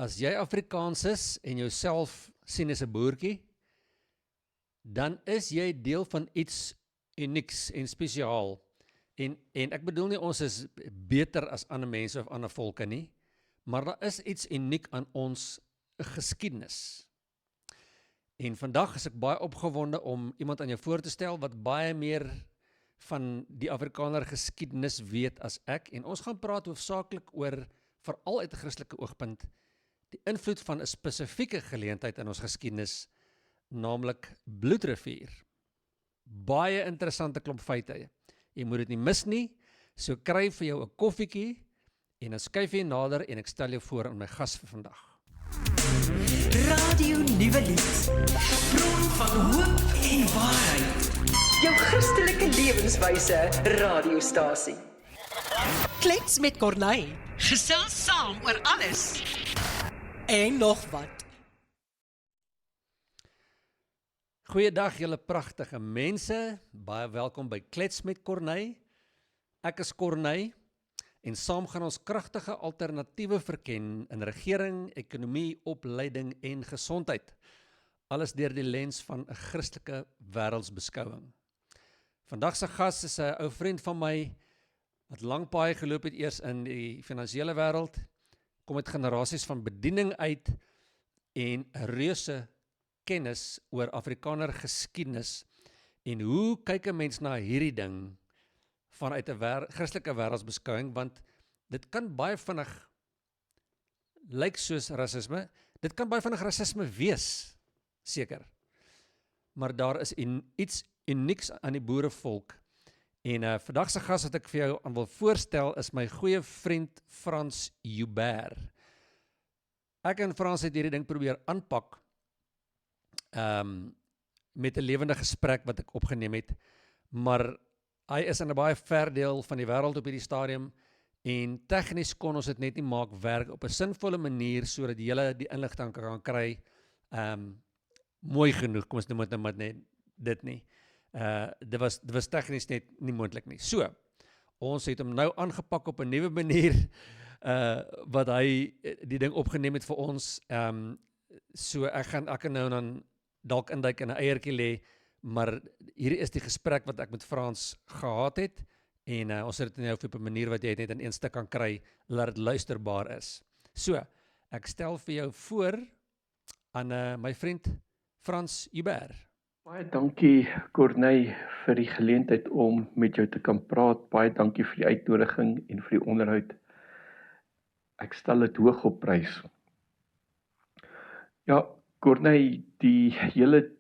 As jy Afrikaans is en jouself sien as 'n boertjie, dan is jy deel van iets unieks en spesiaal. En ek bedoel nie ons is beter as ander mense of ander volke nie, maar daar is iets uniek aan ons geskiedenis. En vandag is ek baie opgewonde om iemand aan jou voor te stel wat baie meer van die Afrikaner geskiedenis weet as ek. En ons gaan praat hoofsaaklik oor, veral uit 'n Christelike oogpunt, die invloed van 'n spesifieke geleentheid in ons geskiedenis, naamlik Bloedrivier. Baie interessante klomp feite. Jy moet dit nie mis nie, so kry vir jou 'n koffietjie en dan skuif jy nader en ek stel jou voor aan my gas vir vandag. Radio Nuwe Lied, bron van hoop en waarheid. Jou Christelike lewenswyse radiostasie. Klets met Corneille, gesels saam oor alles en nog wat. Goeiedag julle pragtige mense, baie welkom by Klets met Corneille. Ek is Corneille en saam gaan ons kragtige alternatiewe verken in regering, ekonomie, opleiding en gesondheid. Alles deur die lens van 'n Christelike wêreldsbeskouing. Vandag se gas is 'n ou vriend van my wat lang paai geloop het eers in die finansiële wêreld, kom uit generasies van bediening uit en 'n reuse kennis oor Afrikaner geskiedenis en hoe kyk 'n mens na hierdie ding vanuit 'n Christelike wêreldsbeskouing, want dit kan baie vinnig lyk soos rasisme, dit kan baie vinnig rasisme wees, seker. Maar daar is iets unieks aan die boerevolk. En vandag se gas wat ek vir jou aan wil voorstel is my goeie vriend Frans Joubert. Ek en Frans het hierdie ding probeer aanpak met 'n lewende gesprek wat ek opgeneem het, maar hy is in 'n baie ver deel van die wêreld op hierdie stadium en tegnies kon ons dit net nie maak werk op 'n sinvolle manier sodat julle die inligting kan kry mooi genoeg, kom ons noem dit net dit nie. Dit was tegnies net nie moontlik nie. So, ons het hom nou aangepak op 'n nuwe manier wat hy die ding opgeneem het vir ons. So ek kan nou dan dalk induik in 'n eiertjie lê, maar hierdie is die gesprek wat ek met Frans gehad het en ons het dit nou op 'n manier wat jy net in een stuk kan kry, laat dit luisterbaar is. So, ek stel vir jou voor aan my vriend Frans Joubert. Baie dankie Corneille vir die geleentheid om met jou te kan praat. Baie dankie vir die uitnodiging en vir die onderhoud. Ek stel dit hoog op prys. Ja, Corneille, die hele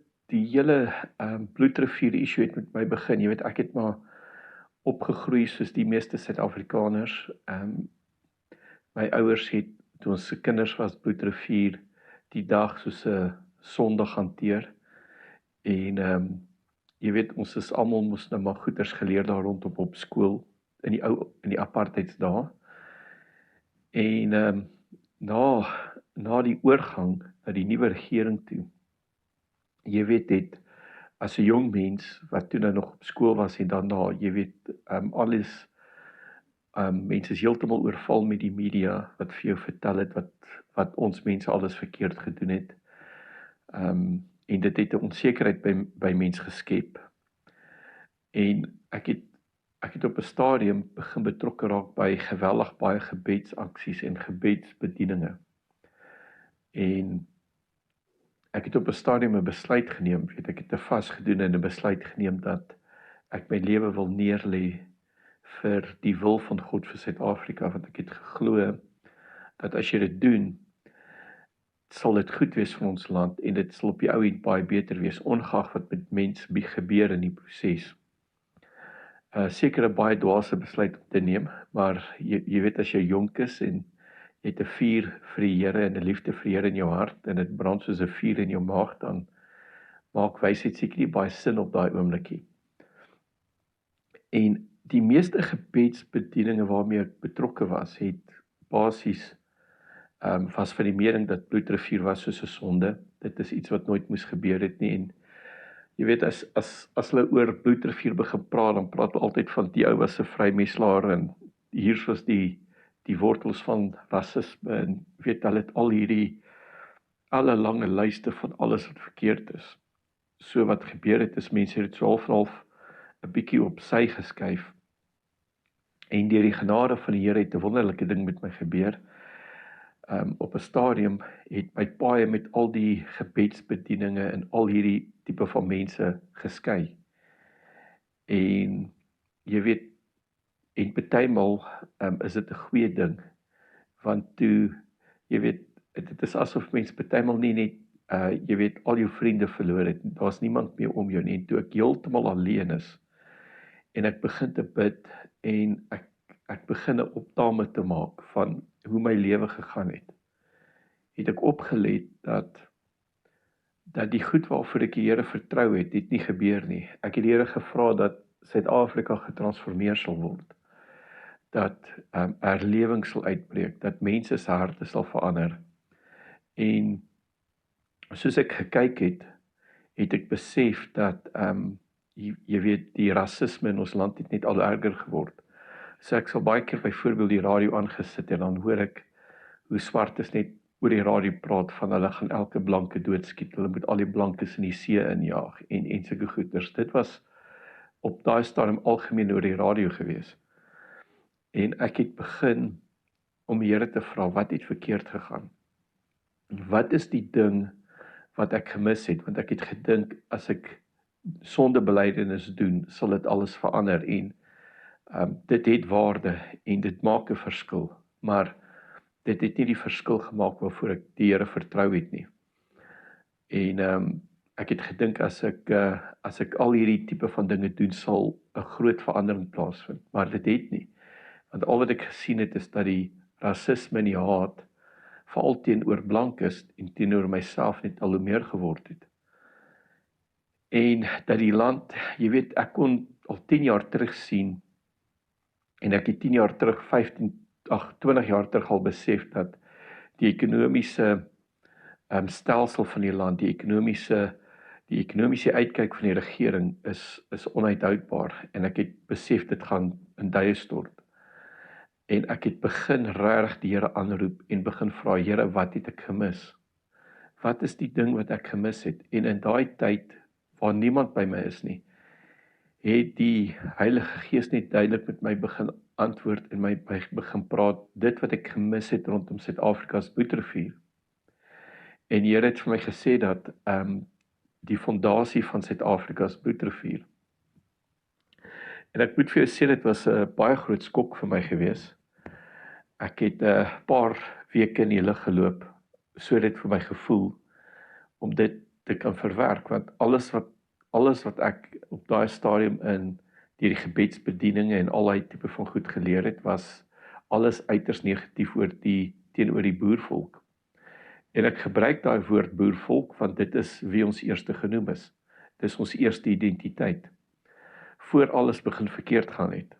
Bloedrivier issue het met my begin. Jy weet, ek het maar opgegroei soos die meeste Suid-Afrikaners. My ouers het, toe ons se kinders was, Bloedrivier die dag soos 'n Sondag hanteer. En jy weet, ons is almal moes nou maar goeders geleer daar rondom op skool in die apartheidsdae. En na die oorgang na die nuwe regering toe, jy weet dit, as 'n jong mens wat toe nou nog op skool was en daarna, jy weet, alles mense is heeltemal oorval met die media wat vir jou vertel het wat ons mense alles verkeerd gedoen het. En dit het 'n onsekerheid by mens geskep. En ek het op 'n stadium begin betrokke raak by geweldig baie gebedsaksies en gebedsbedieninge. En ek het op 'n stadium 'n besluit geneem, ek het 'n vas gedoen en 'n besluit geneem dat ek my lewe wil neerlê vir die wil van God vir Suid-Afrika, want ek het geglo dat as jy dit doen, sal dit goed wees vir ons land en dit sal op die ou end baie beter wees, ongeag wat met mense gebeur in die proses. Seker 'n baie dwaase besluit om te neem, maar jy weet, as jy jonk is en jy het 'n vuur vir die Here en 'n liefde vir die Here in jou hart en dit brand soos 'n vuur in jou maag, dan maak wysheid seker nie baie sin op daai oomblikie. En die meeste gebedsbedieninge waarmee ek betrokke was, het basies was van die mening dat Bloedrivier was soos 'n sonde. Dit is iets wat nooit moes gebeur het nie. En jy weet, as hulle oor Bloedrivier begin praat, dan praat hulle altyd van die ou was 'n vrymeslaer en hier was die die wortels van rasisme en weet hulle het al hierdie alle lange lyste van alles wat verkeerd is. So wat gebeur het is mense het so half 'n bietjie op sy geskuif. En deur die genade van die Here het 'n wonderlike ding met my gebeur. Op 'n stadium het my paai met al die gebedsbedieninge en al hierdie tipe van mense geskei. En jy weet, en partymal is dit 'n goeie ding, want toe, jy weet, dit is asof mense partymal nie net, jy weet, al jou vriende verloor het, daar's niemand meer om jou nie, en toe ek heeltemal alleen is, en ek begin te bid, en ek begin 'n opname te maak van hoe my lewe gegaan het ek opgelet dat die goed waarvoor ek die Here vertrou het nie gebeur nie. Ek het die Here gevra dat Suid-Afrika getransformeer sal word, dat herlewing sal uitbreek, dat mense se harte sal verander. En soos ek gekyk het ek besef dat jy weet, die rasisme in ons land het net al erger geword. So ek sal baie keer byvoorbeeld die radio aangesit en dan hoor ek hoe swartes net oor die radio praat van hulle gaan elke blanke doodskiet, hulle moet al die blankes in die see injaag en sulke goeders. Dit was op daai stadium algemeen oor die radio gewees. En ek het begin om die Here te vra, wat het verkeerd gegaan? Wat is die ding wat ek gemis het? Want ek het gedink, as ek sondebelydenis doen, sal dit alles verander en dit het waarde en dit maak 'n verskil, maar dit het nie die verskil gemaak waarvoor ek die Here vertrou het nie. En ek het gedink as ek al hierdie tipe van dinge doen, sal 'n groot verandering plaasvind, maar dit het nie. Want al wat ek gesien het is dat die rasisme en die haat veral teenoor blankes en teenoor myself net al hoe meer geword het. En dat die land, jy weet, ek kon al 10 jaar terug sien, en ek het 10 jaar terug, 20 jaar terug al besef dat die ekonomiese stelsel van die land, die ekonomiese uitkyk van die regering is onuithoudbaar, en ek het besef dit gaan in duie stort. En ek het begin regtig die Here aanroep en begin vra, Here, wat het ek gemis? Wat is die ding wat ek gemis het? En in daai tyd, waar niemand by my is nie, het die Heilige Gees net duidelik met my begin antwoord en my begin praat, dit wat ek gemis het rondom Suid-Afrika's Boetrivier. En die Here het vir my gesê dat die fondasie van Suid-Afrika's Boetrivier. En ek moet vir jou sê, dit was 'n baie groot skok vir my gewees. Ek het 'n paar weke in die lug geloop, so dit vir my gevoel, om dit te kan verwerk, want alles wat ek op daai stadium in deur die gebedsbedieninge en al die tipe van goed geleer het, was alles uiters negatief teenoor die boervolk. En ek gebruik daai woord boervolk, want dit is wie ons eerste genoem is. Dit is ons eerste identiteit, voor alles begin verkeerd gaan het.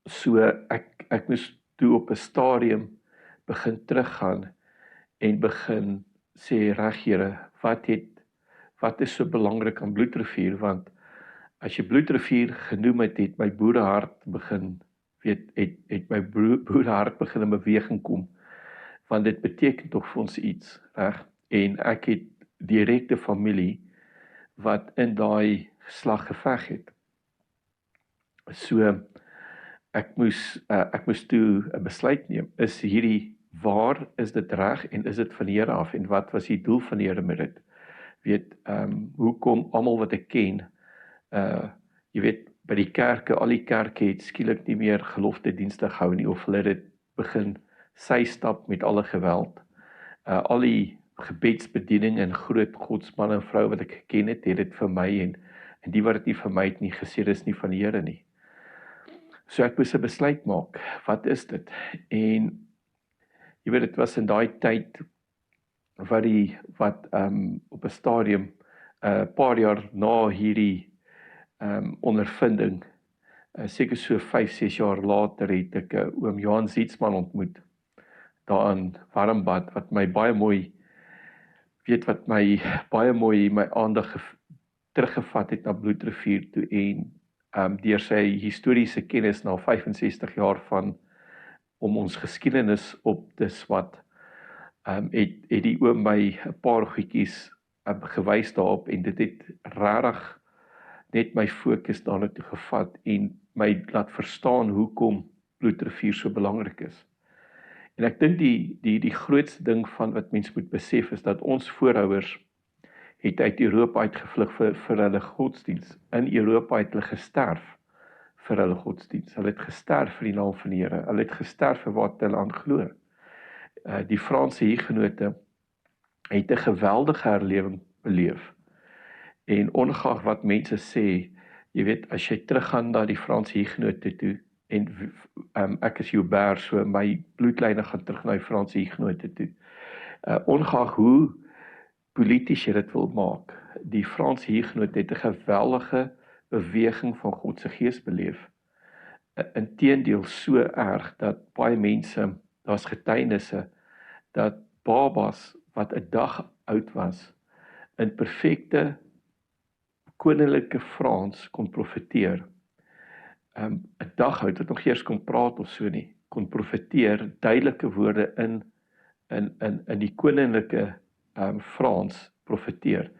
So ek moes toe op 'n stadium begin teruggaan en begin sê, reg Here, wat is so belangrik aan Bloedrivier, want as jy Bloedrivier genoem het my boerehart begin, het my boerehart begin in beweging kom, want dit beteken tog vir ons iets, reg? En ek het direkte familie wat in daai geslag geveg het. So ek moes toe 'n besluit neem. Is hierdie waar, is dit reg en is dit van die Here af, en wat was die doel van die Here met dit? Hoekom almal wat ek ken, jy weet, by die kerke, al die kerke het skielik nie meer geloofsdienste gehou nie, of hulle het dit begin sy stap met alle geweld. Al die gebedsbediening en groot godsmanne en vrou wat ek geken het dit vir my, en die wat dit nie vir my het nie, gesê dis nie van die Here nie. So ek moes 'n besluit maak, wat is dit? En jy weet, dit was in daai tyd wat op 'n stadium 'n paar jaar na hierdie ondervinding, seker so 5-6 jaar later, het ek oom Johan Zietsman ontmoet daar in Warmbad, wat my baie mooi my aandag teruggevat het na Bloedrivier toe, en deur sy historiese kennis na 65 jaar van om ons geskiedenis op te swat, het die oom my 'n paar goedjies gewys daarop en dit het regtig net my fokus daarna toe gevat en my laat verstaan hoekom Bloedrivier so belangrik is. En ek dink die grootste ding van wat mens moet besef is dat ons voorouers het uit Europa uitgevlug vir hulle godsdiens. In Europa het hulle gesterf vir hulle godsdiens. Hulle het gesterf vir die naam van die Here. Hulle het gesterf vir wat hulle aan glo. Die Franse Hugenote het 'n geweldige herlewing beleef. En ongeag wat mense sê, jy weet, as jy teruggaan na die Franse Hugenote toe, en ek is Joubert, so my bloedlyne gaan terug na die Franse Hugenote toe. Ongeag hoe polities jy dit wil maak, die Franse Hugenote het 'n geweldige beweging van God se gees beleef. Inteendeel so erg dat baie mense, daar's getuienisse dat babas wat 'n dag oud was, in perfekte koninklike Frans kon profeteer. 'n Dag oud wat nog eers kon praat of so nie, kon profeteer duidelike woorde in die koninklike Frans profeteer.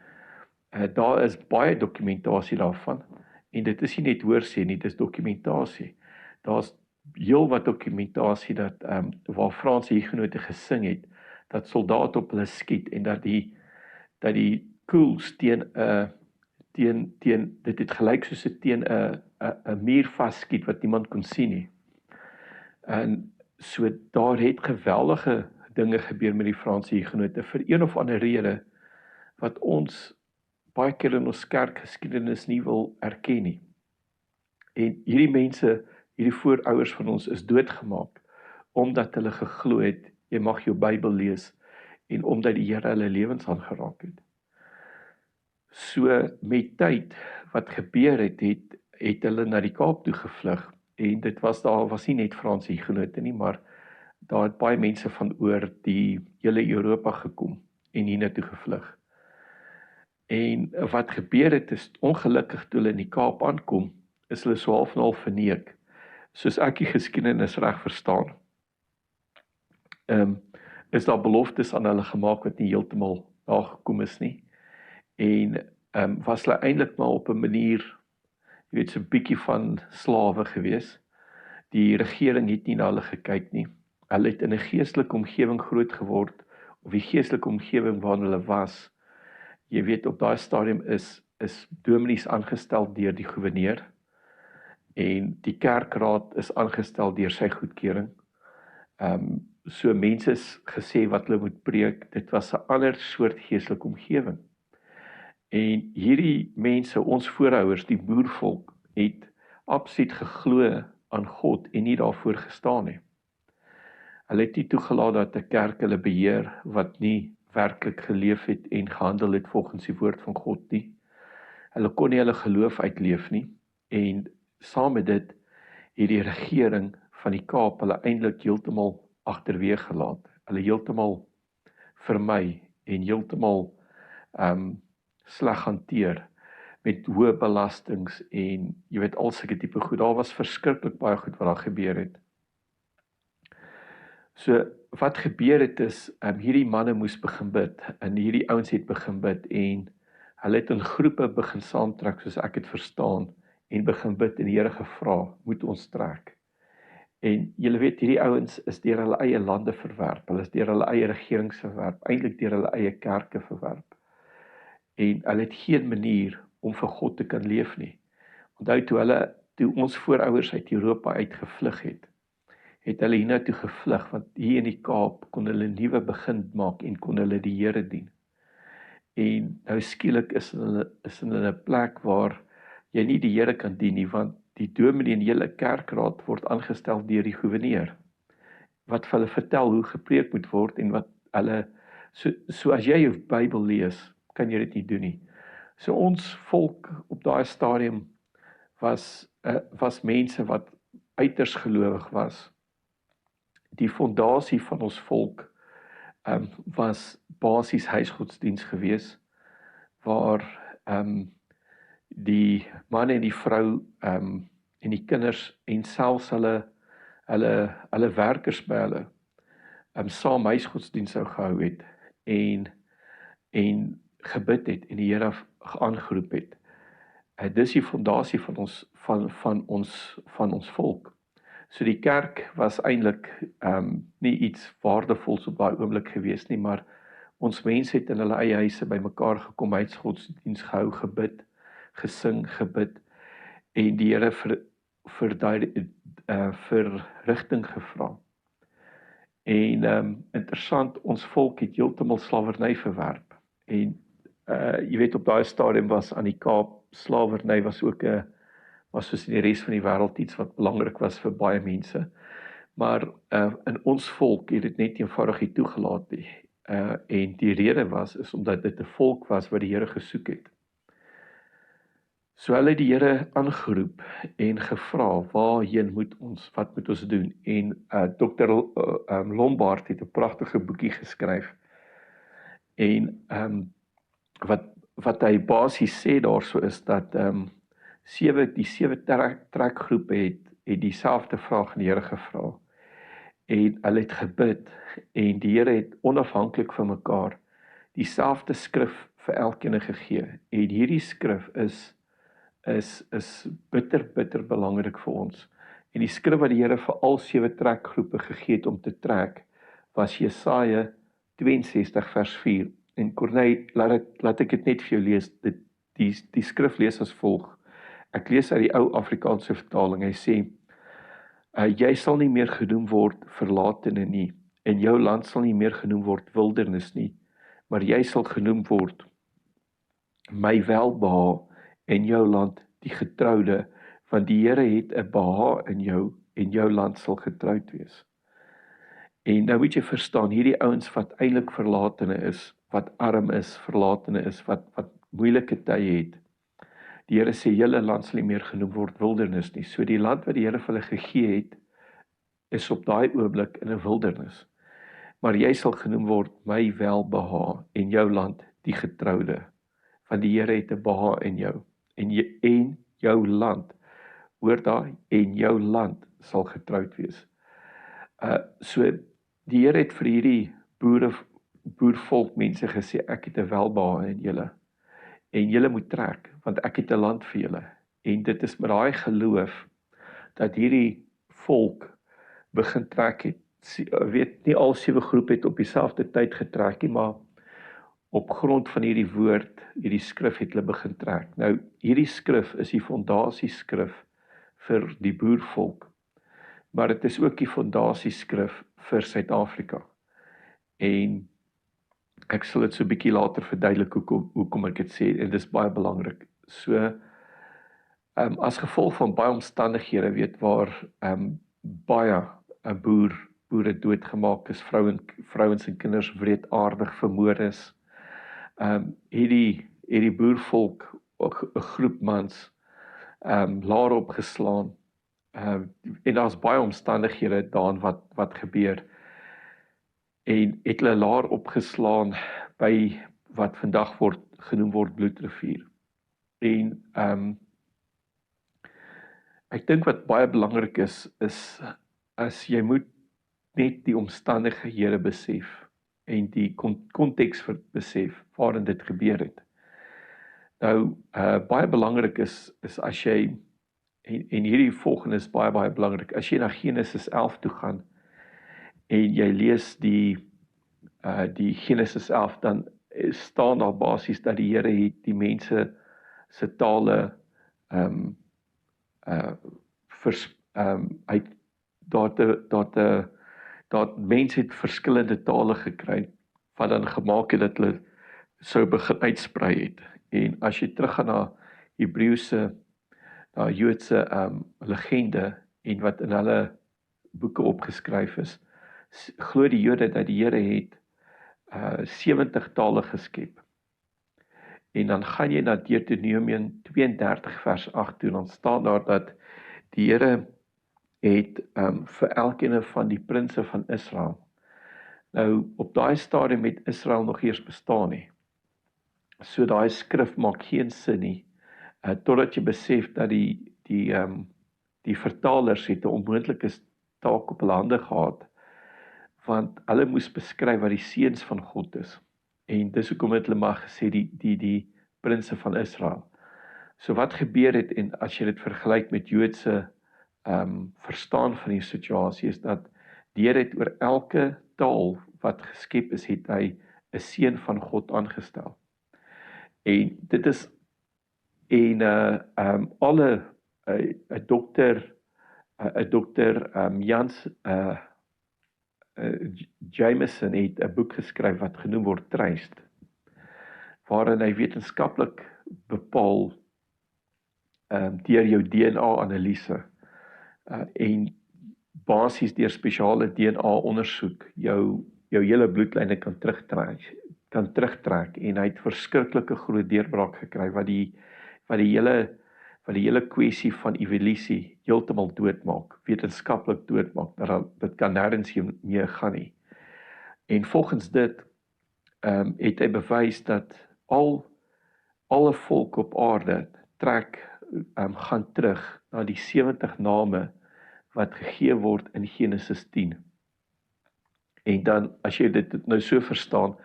Daar is baie dokumentasie daarvan en dit is nie net hoorsê nie, dit is dokumentasie. Daar's heel wat dokumentasie dat waar Franse Hugenote gesing het, dat soldate op hulle skiet en dat die koels teen dit het gelyk soos teen 'n muur vasskiet wat niemand kon sien nie. En so daar het geweldige dinge gebeur met die Franse Hugenote vir een of ander rede wat ons baie keer in ons kerkgeskiedenis nie wil erken nie. En hierdie mense, hierdie voorouers van ons is doodgemaak omdat hulle geglo het jy mag jou Bybel lees en omdat die Here hulle lewens aangeraak het. So met tyd wat gebeur het hulle na die Kaap toe gevlug en daar was nie net Franse Hugenote nie, maar daar het baie mense van oor die hele Europa gekom en hiernatoe gevlug. En wat gebeur het is ongelukkig toe hulle in die Kaap aankom, is hulle so half en half verneek, soos ek die geskiedenis reg verstaan. Is daar beloftes aan hulle gemaak wat nie heeltemal nagekom is nie. En was hulle eintlik maar op 'n manier, jy weet, so 'n bietjie van slawe gewees. Die regering het nie na hulle gekyk nie. Hulle het in 'n geestelike omgewing groot geword, of die geestelike omgewing waarin hulle was. Jy weet, op daai stadium is dominees aangestel deur die goewerneur en die kerkraad is aangestel deur sy goedkeuring. So mense is gesê wat hulle moet preek, dit was 'n ander soort geestelike omgewing. En hierdie mense, ons voorouers, die boervolk, het absoluut geglo aan God en nie daarvoor gestaan nie. Hulle het nie toegelaat dat 'n kerk hulle beheer wat nie werklik geleef het en gehandel het volgens die woord van God nie. Hulle kon nie hulle geloof uitleef nie en saam met dit het die regering van die Kaap hulle eintlik heeltemal agterweeg gelaat. Hulle heeltemal vermy en heeltemal sleg hanteer met hoë belastings en jy weet al sulke tipe goed. Daar was verskriklik baie goed wat daar gebeur het. So wat gebeur het is hierdie manne moes begin bid en hierdie ouens het begin bid en hulle het in groepe begin saamtrek soos ek het verstaan en begin bid en die Here gevra, moet ons trek. En julle weet hierdie ouens is deur hulle eie lande verwerp, hulle is deur hulle eie regerings verwerp, eintlik deur hulle eie kerke verwerp. En hulle het geen manier om vir God te kan leef nie. Onthou toe ons voorouers uit Europa uitgevlug het hulle hiernatoe gevlug, want hier in die Kaap kon hulle 'n nuwe begin maak en kon hulle die Here dien. En nou skielik is hulle in 'n plek waar jy nie die Here kan dien nie, want die dominee en die hele kerkraad word aangestel deur die goewerneur, wat vir hulle vertel hoe gepreek moet word en wat hulle, so as jy jou Bybel lees, kan jy dit nie doen nie. So ons volk op daai stadium was mense wat uiters gelowig was. Die fondasie van ons volk was basies huisgodsdiens gewees, waar die man en die vrou en die kinders en selfs hulle hulle werkers by hulle saam huisgodsdienst sou gehou het en gebid het en die Here aangeroep het. Dis die fondasie van ons volk. So die kerk was eintlik nie iets waardevols op daai oomblik gewees nie, maar ons mense het in hulle eie huise bymekaar gekom, huisgodsdienst gehou, gebid, gesing, gebid en die Here vir rigting gevra. En interessant, ons volk het heeltemal slawerny verwerp. En jy weet op daai stadium was aan die Kaap slawerny was soos in die res van die wêreld iets wat belangrik was vir baie mense. Maar in ons volk het dit net eenvoudig nie toegelaat nie. En die rede is omdat dit 'n volk was wat die Here gesoek het. So hulle het die Here aangeroep en gevra, waarheen wat moet ons doen? En Dr. Lombard het 'n pragtige boekie geskryf. En wat hy basies sê daarso is dat die sewe trekgroepe het dieselfde vraag aan die Here gevra. En hulle het gebid en die Here het onafhanklik van mekaar dieselfde skrif vir elkeen gegee. En hierdie skrif is bitter belangrik vir ons. En die skrif wat die Here vir al 7 trekgroepe gegee het om te trek, was Jesaja 62 vers 4. En Corneille, laat ek dit net vir jou lees. Die skrif lees as volg. Ek lees uit die ou Afrikaanse vertaling. Hy sê, jy sal nie meer genoem word verlatene nie, en jou land sal nie meer genoem word wildernis nie, maar jy sal genoem word my welbehae en jou land die getroude, want die Here het 'n behae in jou en jou land sal getroud wees. En nou moet jy verstaan, hierdie ouens wat eintlik verlatene is, wat arm is, verlatene is, wat moeilike tye het. Die Here sê, julle land sal nie meer genoem word wildernis nie. So die land wat die Here vir hulle gegee het, is op daai oomblik in 'n wildernis. Maar jy sal genoem word my welbehae en jou land die getroude, want die Here het 'n behae in jou en jou land, hoor daai, en jou land sal getroud wees. So die Here het vir hierdie boervolk mense gesê, ek het 'n welbehae in julle en julle moet trek, want ek het 'n land vir julle. En dit is met daai geloof dat hierdie volk begin trek het. Weet nie al 7 groepe het op dieselfde tyd getrek nie, maar op grond van hierdie woord, hierdie skrif het hulle begin trek. Nou, hierdie skrif is die fondasieskrif vir die boervolk, maar dit is ook die fondasieskrif vir Suid-Afrika. En ek sal dit so 'n bietjie later verduidelik hoekom ek dit sê, en dit is baie belangrik. So, as gevolg van baie omstandighede, weet waar baie boere doodgemaak is, vrouens en kinders wreedaardig vermoor is. Hierdie boervolk, 'n groep mans, laar opgeslaan, en daar's baie omstandighede daarin wat gebeur, en het hulle laar opgeslaan by wat vandag genoem word Bloedrivier. En ek dink wat baie belangrik is as jy moet net die omstandighede besef en die konteks besef waarin dit gebeur het. Nou, baie belangrik is as jy, en hierdie volgende is baie belangrik, as jy na Genesis 11 toe gaan, en jy lees die Genesis 11, dan staan daar basies dat die Here het die mense se tale dat mense het verskillende tale gekry, wat dan gemaak het dat hulle sou begin uitsprei het. En as jy teruggaan na Hebreëse, na Joodse legende, en wat in hulle boeke opgeskryf is, glo die Jode dat die Here het 70 tale geskep. En dan gaan jy na Deuteronomium 32 vers 8 toe, dan staan daar dat die Here het vir elkeen van die prinse van Israel. Nou, op daai stadium het Israel nog eers bestaan nie. So daai skrif maak geen sin nie, totdat jy besef dat die vertalers het 'n onmoontlike taak op hulle hande gehad, want hulle moes beskryf wat die seuns van God is. En dis hoekom het hulle maar gesê die prinse van Israel. So wat gebeur het, en as jy dit vergelyk met Joodse verstaan van die situasie, is dat die Here het oor elke taal wat geskep is, het hy 'n seun van God aangestel. En dit is, en alle, 'n dokter Jans Jameson het 'n boek geskryf wat genoem word Traced, waarin hy wetenskaplik bepaal deur jou DNA-analise en basies deur spesiale DNA-ondersoek jou hele bloedlyne kan terugtrek, en hy het verskriklike groot deurbraak gekry wat die hele kwessie van evolusie heeltemal doodmaak, wetenskaplik doodmaak, dat dit kan nêrens meer gaan nie. En volgens dit het hy bewys dat alle volk op aarde gaan terug na die 70 name wat gegee word in Genesis 10. En dan, as jy dit nou so verstaan,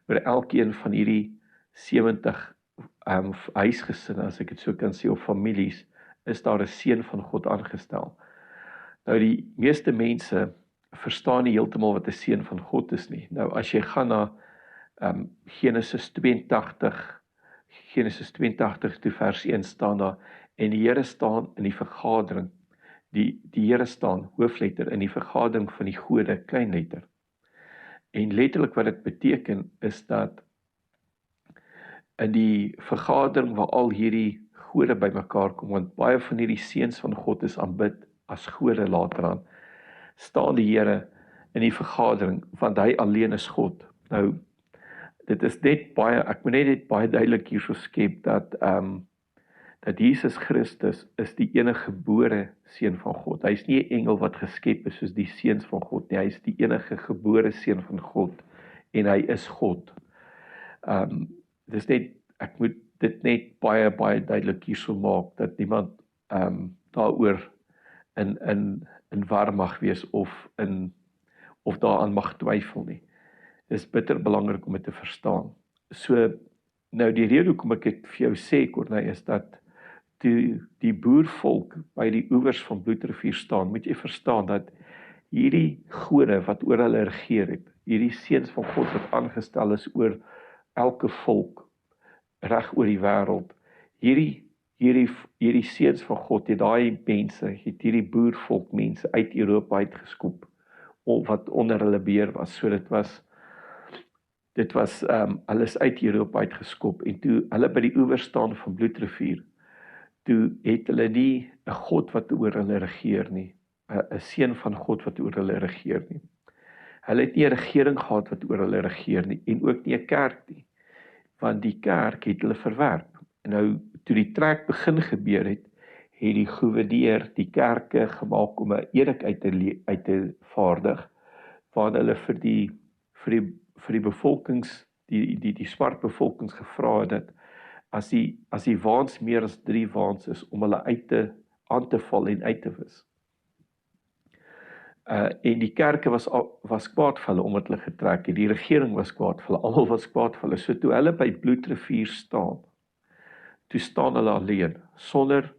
oor elkeen van hierdie 70 huisgesinne, as ek dit so kan sê, of families, is daar 'n seun van God aangestel. Nou, die meeste mense verstaan nie heeltemal wat 'n seun van God is nie. Nou, as jy gaan na Genesis 82 toe vers 1 staan daar, en die Here staan in die vergadering, die Here staan, hoofletter, in die vergadering van die gode, kleinletter. En letterlik wat dit beteken, is dat in die vergadering waar al hierdie gode bymekaar kom, want baie van hierdie seuns van God is aanbid as gode later aan, staan die Here in die vergadering, want hy alleen is God. Nou, dit is net baie, ek moet net baie duidelik hierso skep, dat Jesus Christus is die enige gebore seun van God. Hy is nie 'n engel wat geskep is soos die seuns van God nie, hy is die enige gebore seun van God, en hy is God. Dis net, ek moet dit net baie duidelik hierso maak, dat niemand daaroor in war mag wees, of daaraan mag twyfel nie. Dit is bitter belangrik om dit te verstaan. So, nou die rede hoekom ek dit vir jou sê, Corneille, is dat die boervolk by die oewers van Bloedrivier staan, moet jy verstaan dat hierdie gode wat oor hulle regeer het, hierdie seuns van God wat aangestel is oor elke volk reg oor die wêreld, hierdie seuns van God het daai mense, het hierdie boervolk mense uit Europa uitgeskop, wat onder hulle beheer was. So dit was alles uit Europa uitgeskop, en toe hulle by die oewer staan van Bloedrivier, toe het hulle nie 'n God wat oor hulle regeer nie, 'n seun van God wat oor hulle regeer nie. Hulle het nie 'n regering gehad wat oor hulle regeer nie, en ook nie 'n kerk nie, want die kerk het hulle verwerp. En nou, toe die trek begin gebeur het die gouverneur die kerke gemaak om 'n edik uit te vaardig, waar hulle vir die bevolkings, die swart bevolkings gevra het dat as die waans meer as 3 waans is, om hulle aan te val en uit te wis. En die kerke was kwaad vir hulle omdat hulle getrek het, die regering was kwaad vir hulle, almal was kwaad vir hulle. So toe hulle by Bloedrivier staan, toe staan hulle alleen, sonder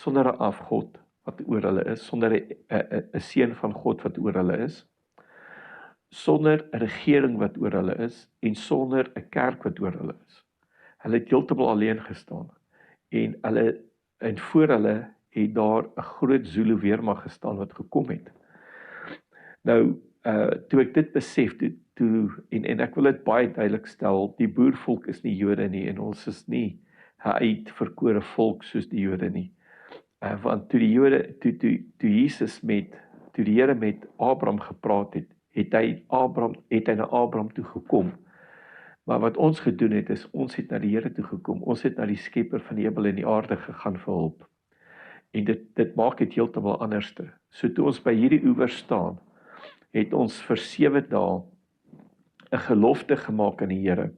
'n afgod wat oor hulle is, sonder 'n seun van God wat oor hulle is, sonder 'n regering wat oor hulle is, en sonder 'n kerk wat oor hulle is. Hulle het heeltemal alleen gestaan, en voor hulle het daar 'n groot Zulu weermag gestaan wat gekom het. Nou, toe ek dit besef, en ek wil dit baie duidelik stel, die boervolk is nie Jode nie, en ons is nie 'n uitverkore volk soos die Jode nie. Want toe die Jode, toe die Here met Abraham gepraat het, het hy na Abraham toe gekom. Maar wat ons gedoen het, is ons het na die Here toe gekom. Ons het na die skepper van die hemel en die aarde gegaan vir hulp. En dit maak dit heeltemal anderste. So toe ons by hierdie oewer staan, het ons vir 7 dae 'n gelofte gemaak aan die Here.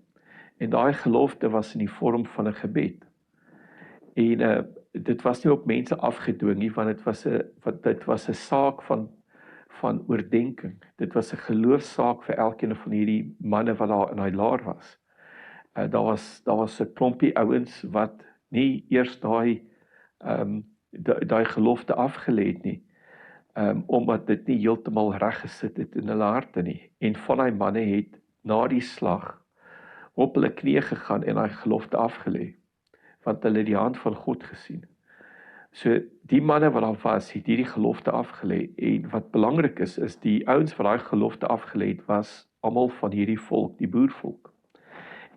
En daai gelofte was in die vorm van 'n gebed. En dit was nie op mense afgedwing nie, want dit was 'n saak van van oordenking. Dit was 'n geloofsaak vir elkeen van hierdie manne wat daar in daai laar was. Daar was 'n klompie ouens wat nie eers daai gelofte afgelê het nie, omdat dit nie heeltemal reg gesit het in hulle harte nie. En van daai manne het na die slag op hulle knieë gegaan en daai gelofte afgelê, want hulle het die hand van God gesien. So die manne wat daar was, het hierdie gelofte afgelê, en wat belangrik is die ouens wat daai gelofte afgelê het, was almal van hierdie volk, die boervolk.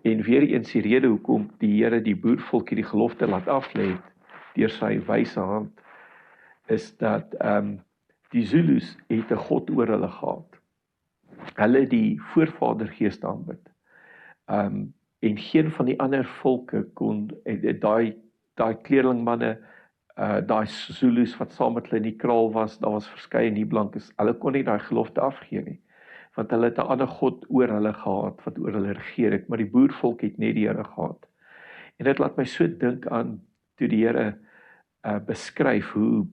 En weer eens die rede hoekom die Here die boervolk hierdie gelofte laat aflê het deur sy wyse hand, is dat die Zulus het 'n God oor hulle gehad. Hulle het die voorvadergeeste aanbid. En geen van die ander volke kon daai kleerlingmanne, daai Zulus wat saam met hulle in die kraal was, daar was verskeie nie blankes, hulle kon nie daai gelofte afgee nie, want hulle het 'n ander God oor hulle gehad, wat oor hulle regeer het, maar die boervolk het net die Here gehad. En dit laat my so dink aan, toe die Here beskryf hoe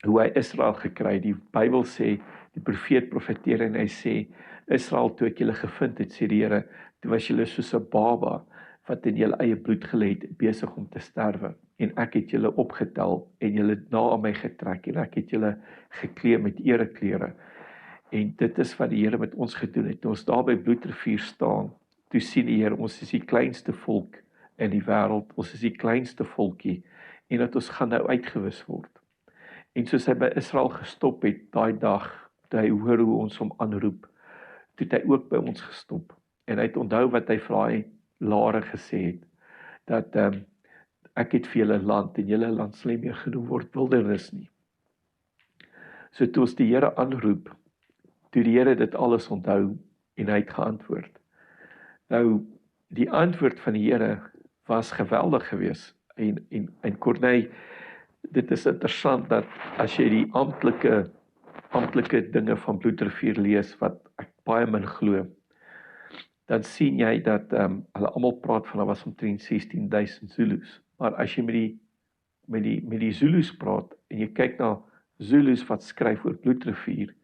hy Israel gekry. Die Bybel sê, die profeet profeteer en hy sê, Israel, toe ek julle gevind het, sê die Here, toe was julle soos 'n baba, wat in julle eie bloed gelê het, besig om te sterwe. En ek het julle opgetel, en julle na aan my getrek, en ek het julle geklee met ereklere. En dit is wat die Here met ons gedoen het. Toe ons daar by Bloedrivier staan, toe sien die Here, ons is die kleinste volk in die wêreld, ons is die kleinste volkie, en dat ons gaan nou uitgewis word. En soos hy by Israel gestop het, daai dag, toe hy hoor hoe ons hom aanroep, toe het hy ook by ons gestop. En hy het onthou wat hy vir daai lare gesê het, dat ek het vir julle land, en julle land sal nie meer genoem word wildernis nie. So toe ons die Here aanroep, toe die Here dit alles onthou, en hy het geantwoord. Nou, die antwoord van die Here was geweldig geweest. En Corneille, dit is interessant dat as jy die amptelike dinge van Bloedrivier lees, wat ek baie min glo, dan sien jy dat hulle almal praat van, daar was omtrent 16.000 Zulus. Maar as jy met die Zulus praat, en jy kyk na Zulus wat skryf oor Bloedrivier,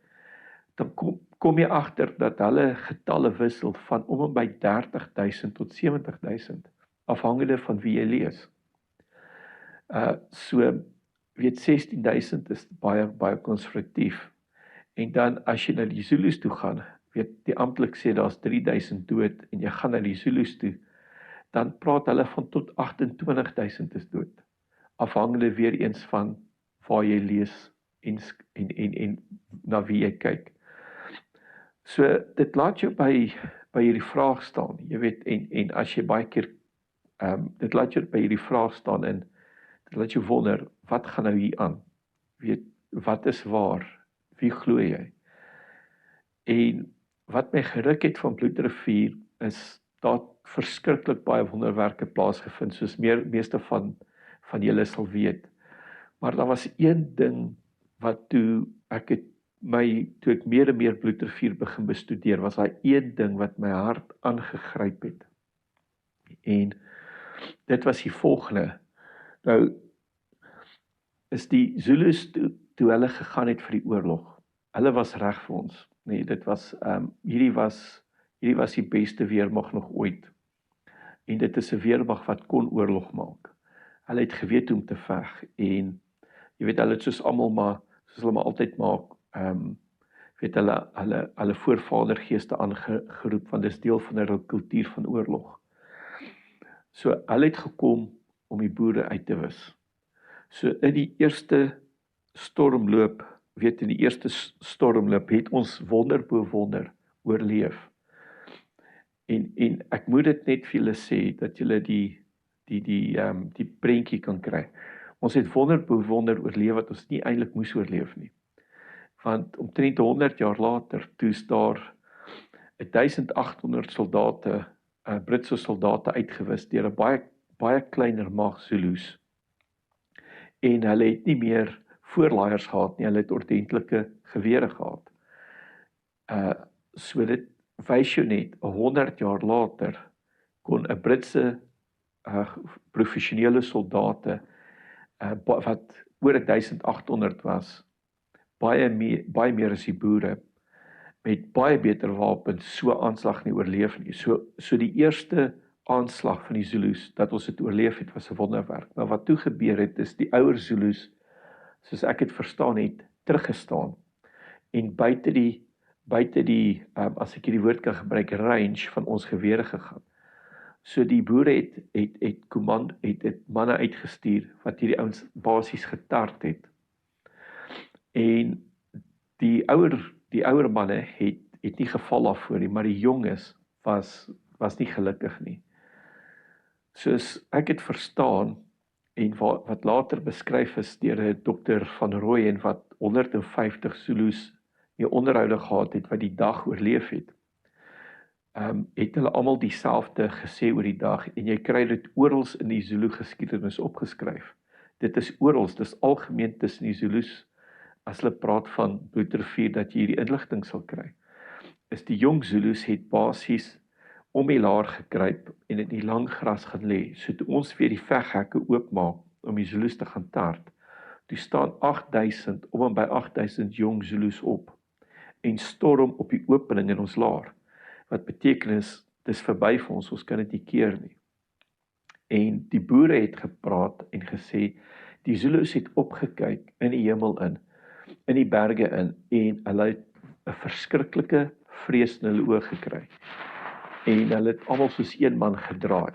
dan kom jy agter dat hulle getalle wissel van om en by 30.000 tot 70.000, afhangende van wie jy lees. So, weet 16.000 is baie konservatief. En dan as jy na die Zulus toe gaan, weet die amptelik sê daar's 3.000 dood, en jy gaan na die Zulus toe, dan praat hulle van tot 28.000 is dood. Afhangende weer eens van waar jy lees en na wie jy kyk. So dit laat jou by hierdie vraag staan, jy weet, en as jy baie keer dit laat jou by hierdie vraag staan, en dit laat jou wonder, wat gaan nou hier aan? Weet, wat is waar? Wie glo jy? En wat my geruk het van Bloedrivier is, daar verskriklik baie wonderwerke plaasgevind, soos meeste van julle sal weet. Maar daar was een ding wat toe ek meer en meer Bloedrivier begin bestudeer, was daai een ding wat my hart aangegryp het. En dit was die volgende. Nou, is die Zulus toe hulle gegaan het vir die oorlog. Hulle was reg vir ons. Nee, dit was, hierdie was die beste weermag nog ooit. En dit is 'n weermag wat kon oorlog maak. Hulle het geweet hoe om te veg, en jy weet, hulle het soos hulle maar altyd maak, weet hulle voorvadergeeste aangeroep, want dit is deel van hulle kultuur van oorlog. So, hulle het gekom om die boere uit te wis. So, in die eerste stormloop, het ons wonder bo wonder oorleef. En ek moet dit net vir julle sê, dat julle die prentjie kan kry. Ons het wonder bo wonder oorleef, wat ons nie eintlik moes oorleef nie. Want omtrent 100 jaar later, toe is daar 1800 soldate, Britse soldate uitgewis, deur 'n baie kleiner mag Zulus. En hulle het nie meer voorlaaiers gehad nie, hulle het ordentlike gewere gehad. So dit wys jou net, 100 jaar later, kon 'n Britse professionele soldate, wat oor 1800 was, baie meer as die boere, met baie beter wapens so aanslag nie oorleef nie. So die eerste aanslag van die Zulus, dat ons het oorleef het, was 'n wonderwerk. Maar wat toe gebeur het, is die ouer Zulus, soos ek het verstaan het, teruggestaan, en buite die, as ek hierdie woord kan gebruik, range van ons gewere gegaan. So die boere het manne uitgestuur, wat hierdie ouens basies getart het. En die ouer manne het nie geval daarvoor nie, maar die jonges was nie gelukkig nie. Soos ek het verstaan, en wat later beskryf is deur Dr. van Rooyen, wat 150 Zulus die onderhoude gehad het, wat die dag oorleef het, het hulle almal dieselfde gesê oor die dag, en jy kry dit oral in die Zulu geskiedenis opgeskryf. Dit is oral, dit is algemeen tussen die Zulus, as hulle praat van Bloedrivier, dat jy hierdie inligting sal kry, is die jong Zulus het basies om die laar gekruip en in die lang gras gaan lê. So toe ons weer die veghekke oopmaak om die Zulus te gaan tart, toe staan 8000, om en by 8000 jong Zulus op en storm op die opening in ons laar. Wat beteken is, dis verby vir ons kan dit nie keer nie. En die boere het gepraat en gesê, die Zulus het opgekyk in die hemel in die berge in, en hulle het 'n verskriklike vrees in hulle oë gekry. En hulle het almal soos een man gedraai.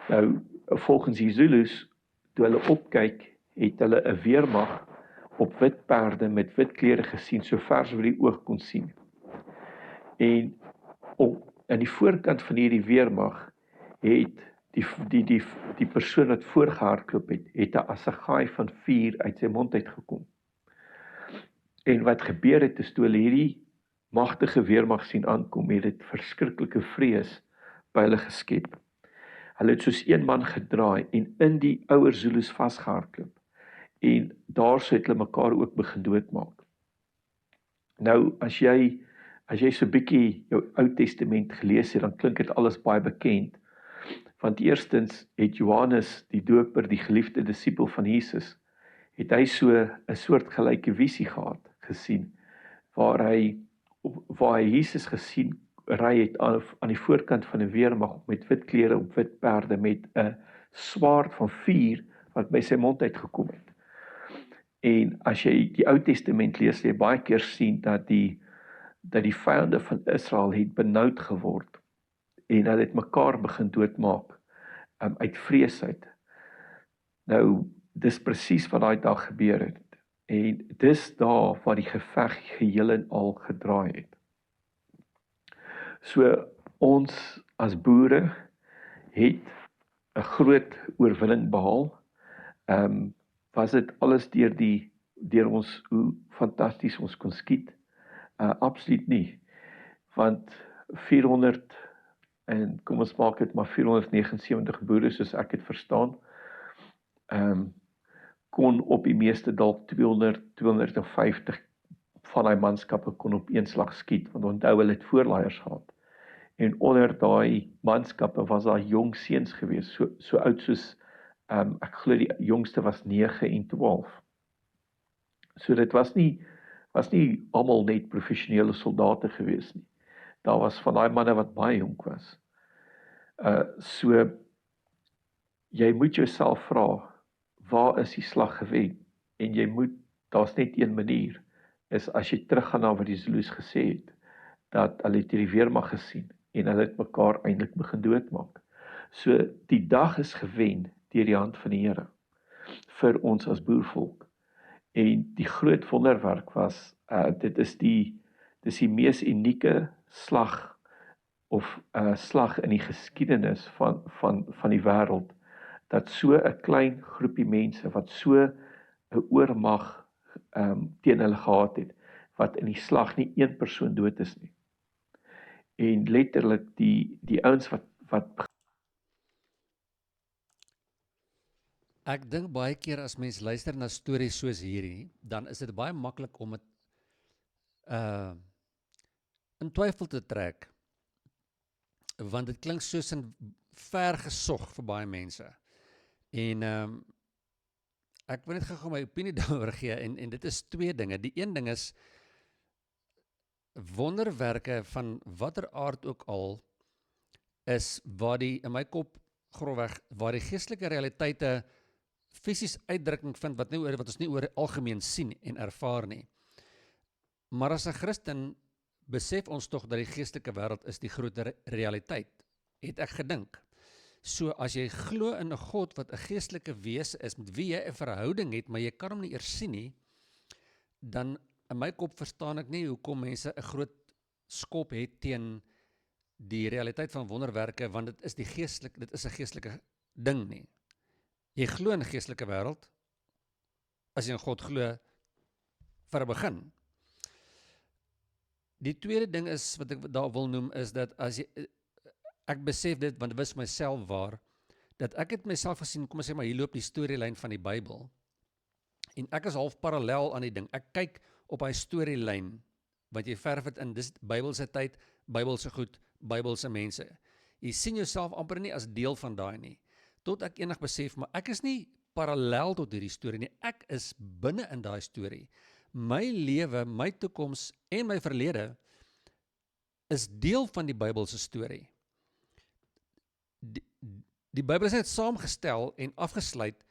Nou, volgens die Zulus, toe hulle opkyk, het hulle 'n weermag op wit perde met wit klere gesien, so ver as wat die oog kon sien. En aan die voorkant van hierdie weermag het die persoon wat voorgehardloop het 'n assegaai van vuur uit sy mond uitgekom. En wat gebeur het, is toe hulle hierdie magtige weermag sien aankom, het dit verskriklike vrees by hulle geskep. Hulle het soos een man gedraai en in die ouer Zulus vasgehardloop. En daarso het hulle mekaar ook begin doodmaak. Nou, as jy so 'n bietjie jou Ou Testament gelees het, dan klink dit alles baie bekend. Want eerstens het Johannes, die doper, die geliefde disipel van Jesus, het hy so 'n soortgelyke visie gehad, gesien, waar hy Jesus gesien ry het aan die voorkant van 'n weermag met wit klere op wit perde met 'n swaard van vuur wat by sy mond uitgekom het. En as jy die Ou Testament lees, jy baie keer sien dat die vyande van Israel het benoud geword en hulle het mekaar begin doodmaak uit vrees uit. Nou, dis presies wat daai dag gebeur het. En dis daar waar die geveg geheel en al gedraai het. So ons as boere het 'n groot oorwinning behaal. Was dit alles deur ons, hoe fantasties ons kon skiet? Absoluut nie. Want 400, en kom ons maak dit maar 479 boere, soos ek het verstaan, kon op die meeste dalk 250 van die manskappe kon op een slag skiet, want onthou hulle het voorlaaiers gehad. En onder daai manskappe was daar jong seuns gewees, so oud soos, ek glo die jongste was 9 en 12. So dit was nie almal net professionele soldate gewees nie. Daar was van daai manne wat baie jonk was. So, jy moet jouself vra, waar is die slag gewen? En daar's net een manier, is as jy teruggaan na wat die Zulus gesê het, dat hulle het hierdie weermag gesien, en hulle het mekaar eintlik begin doodmaak. So, die dag is gewen deur die hand van die Here, vir ons as boervolk. En die groot wonderwerk was, dit is die mees unieke slag, of slag in die geskiedenis van die wêreld, dat so 'n klein groepie mense, wat so 'n oormag teen hulle gehad het, wat in die slag nie een persoon dood is nie. En letterlik die ouens wat Ek dink baie keer as mens luister na stories soos hierdie, dan is dit baie maklik om dit in twyfel te trek, want dit klink soos 'n ver gesog vir baie mense. En ek wil net gou my opinie daaroor gee, en dit is twee dinge. Die een ding is, wonderwerke van watter aard ook al, is waar in my kop, grofweg, waar die geestelike realiteite fisies uitdrukking vind, wat ons nie oor algemeen sien en ervaar nie. Maar as 'n Christen, besef ons tog dat die geestelike wêreld is die groter realiteit, het ek gedink. So as jy glo in 'n God wat 'n geestelike wese is, met wie jy 'n verhouding het, maar jy kan hom nie eers sien nie, dan in my kop verstaan ek nie hoekom mense 'n groot skop het teen die realiteit van wonderwerke, want dit is 'n geestelike ding nie. Jy glo in 'n geestelike wêreld, as jy in God glo, vir 'n begin. Die tweede ding is, wat ek daar wil noem, is dat as jy, ek besef dit, want dit was myself waar, dat ek het myself gesien, kom ons sê maar, hier loop die storielyn van die Bybel, en ek is half parallel aan die ding, ek kyk op hy storielyn, want jy verf het in, dis Bybelse tyd, Bybelse goed, Bybelse mense. Jy sien jouself amper nie as deel van daai nie, tot ek enig besef, maar ek is nie parallel tot hierdie storie nie, ek is binne in daai storie. My lewe, my toekoms en my verlede is deel van die Bybelse storie. Die Bybel is net saamgestel en afgesluit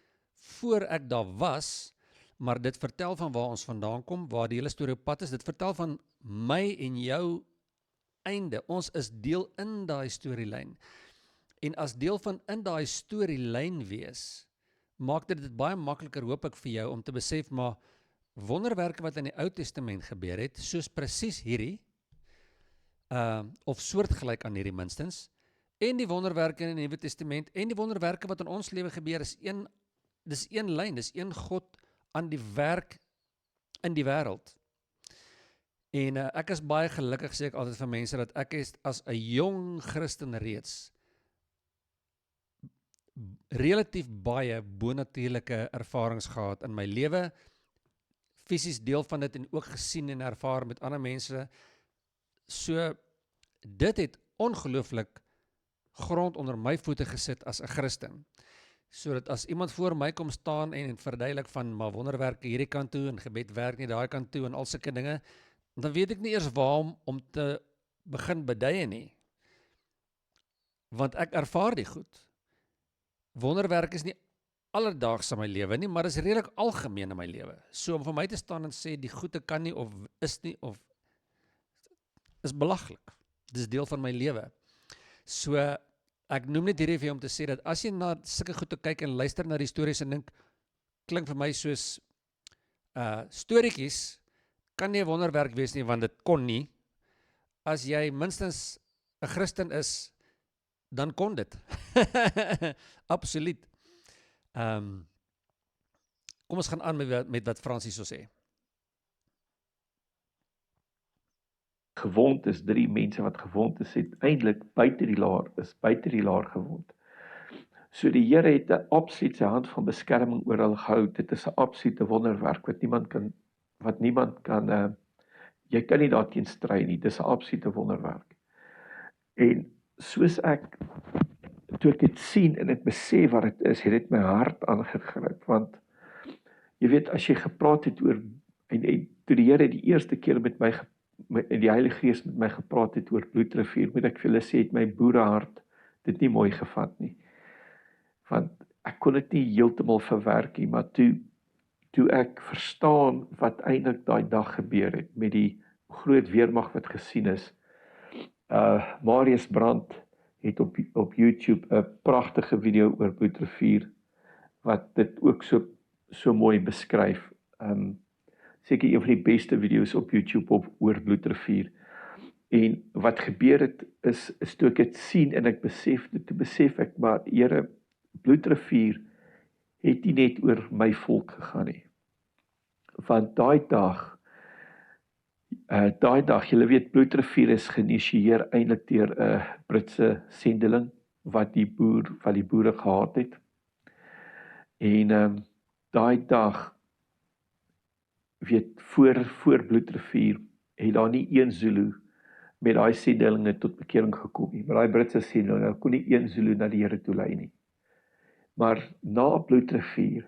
voor ek daar was, maar dit vertel van waar ons vandaan kom, waar die hele storie op pad is, dit vertel van my en jou einde. Ons is deel in daai storielyn. En as deel van in daai storielyn wees, maak dit baie makliker, hoop ek, vir jou om te besef, maar wonderwerke wat in die Ou Testament gebeur het, soos presies hierdie, of soortgelyk aan hierdie minstens, en die wonderwerke in die Nuwe Testament, en die wonderwerke wat in ons lewe gebeur, dis een lyn, dis een God aan die werk in die wêreld. En ek is baie gelukkig, sê ek altyd vir mense, dat ek is as 'n jong Christen reeds relatief baie bonatuurlike ervarings gehad in my lewe, fisies deel van dit en ook gesien en ervaar met ander mense. So, dit het ongelooflik grond onder my voete gesit as 'n Christen. So dat as iemand voor my kom staan en verduidelik van, maar wonderwerke hierdie kant toe en gebed werk nie daai kant toe en al sulke dinge, dan weet ek nie eers waar om te begin beduie nie. Want ek ervaar die goed. Wonderwerk is nie alledaags in my lewe nie, maar is redelik algemeen in my lewe. So om vir my te staan en sê, die goede kan nie, of is nie, of is belaglik. Dit is deel van my lewe. So, ek noem net hierdie vir jou om te sê, dat as jy na sulke goede kyk en luister na die stories en dink, klink vir my soos storieetjies, kan nie 'n wonderwerk wees nie, want dit kon nie. As jy minstens 'n Christen is, dan kon dit. Absoluut. Kom ons gaan aan met wat Francis so sê. Gewond is 3 mense wat gewond is, het eintlik buite die laar gewond. So die Here het 'n absoluut sy hand van beskerming oor hulle gehou. Dit is 'n absolute wonderwerk wat niemand kan jy kan nie daarteen stry nie. Dis 'n absolute wonderwerk. En soos toe ek dit sien en ek besef wat dit is, het dit my hart aangegryp, want jy weet, as jy gepraat het oor, en toe die Here die eerste keer met my, die Heilige Gees met my gepraat het oor Bloedrivier, moet ek vir hulle sê, het my boerehart dit nie mooi gevat nie, want ek kon dit nie heeltemal verwerk nie, maar toe ek verstaan wat eintlik daai dag gebeur het, met die groot weermag wat gesien is, Marius Brandt het op YouTube 'n pragtige video oor Bloedrivier, wat dit ook so mooi beskryf. Seker een van die beste video's op YouTube oor Bloedrivier. En wat gebeur het, is toe ek dit sien en ek besef ek, maar Here, Bloedrivier het nie net oor my volk gegaan nie. Want daai dag, julle weet, Bloedrivier is geïnisieer eintlik deur 'n Britse sendeling wat die boere gehaat het. En daai dag, weet, voor Bloedrivier het daar nie een Zulu met daai sendelinge tot bekering gekom nie. Maar daai Britse sendelinge kon nie een Zulu na die Here toe lei nie. Maar na Bloedrivier,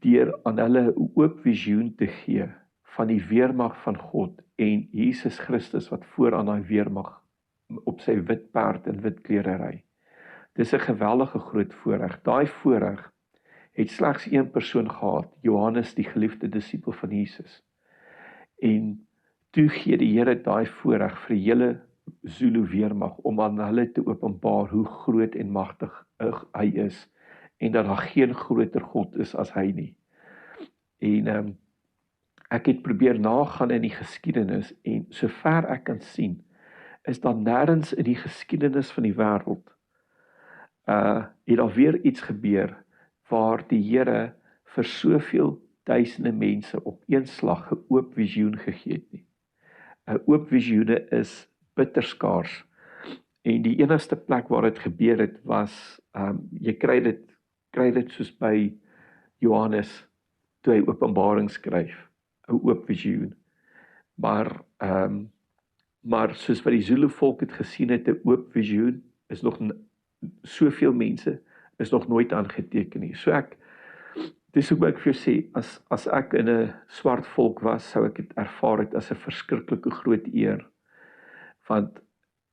deur aan hulle 'n oop visioen te gee van die weermag van God en Jesus Christus wat vooraan daai weermag op sy wit perd en wit klere ry. Dis 'n geweldige groot voorreg. Daai voorreg het slegs een persoon gehad, Johannes, die geliefde disipel van Jesus. En toe gee die Here daai voorreg vir die hele Zulu weermag om aan hulle te openbaar hoe groot en magtig hy is en dat daar geen groter God is as hy nie. En ek het probeer nagaan in die geskiedenis en sover ek kan sien, is daar nêrens in die geskiedenis van die wêreld het daar weer iets gebeur waar die Here vir soveel duisende mense op een slag 'n oop visioen gegee het nie. 'n Oop visioene is bitterskaars en die enigste plek waar dit gebeur het was jy kry dit soos by Johannes toe hy Openbaring skryf, 'n oop visioen. Maar soos wat die Zulu volk het gesien het, 'n oop visioen is nog soveel mense is nog nooit aangeteken nie. So dis hoe ek vir jou sê, as ek in 'n swart volk was, sou ek dit ervaar het as 'n verskriklike groot eer. Want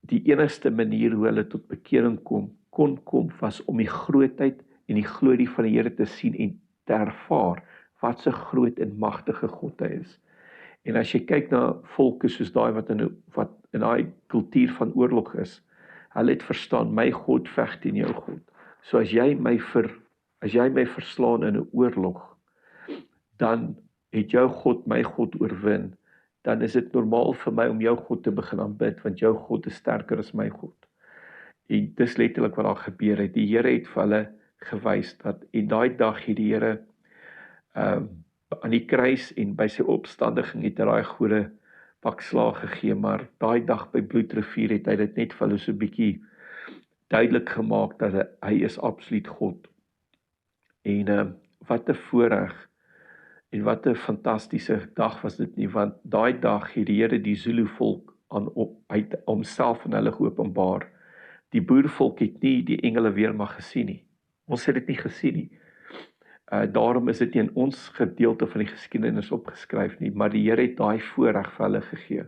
die enigste manier hoe hulle tot bekering kon kom, was om die grootheid en die glorie van die Here te sien en te ervaar wat so groot en magtige God hy is. En as jy kyk na volke soos daai wat in daai kultuur van oorlog is, hulle het verstaan, my God veg teen jou God. So as jy my verslaan in 'n oorlog, dan het jou God my God oorwin, dan is dit normaal vir my om jou God te begin aanbid, want jou God is sterker as my God. En dis letterlik wat daar gebeur het. Die Here het vir hulle gewys dat, en daai dag het die Here aan die kruis en by sy opstandiging het hy daai goeie pak slaag gegee, maar daai dag by Bloedrivier het hy dit net vir hulle so 'n bietjie duidelik gemaak dat hy is absoluut God. En wat 'n voorreg en wat 'n fantastiese dag was dit nie, want daai dag het die Here die Zulu volk uit homself aan hulle geopenbaar. Die boervolk het nie die engele weermag gesien nie. Ons het dit nie gesien nie. Daarom is dit nie in ons gedeelte van die geskiedenis opgeskryf nie, maar die Here het daai voorreg vir hulle gegee,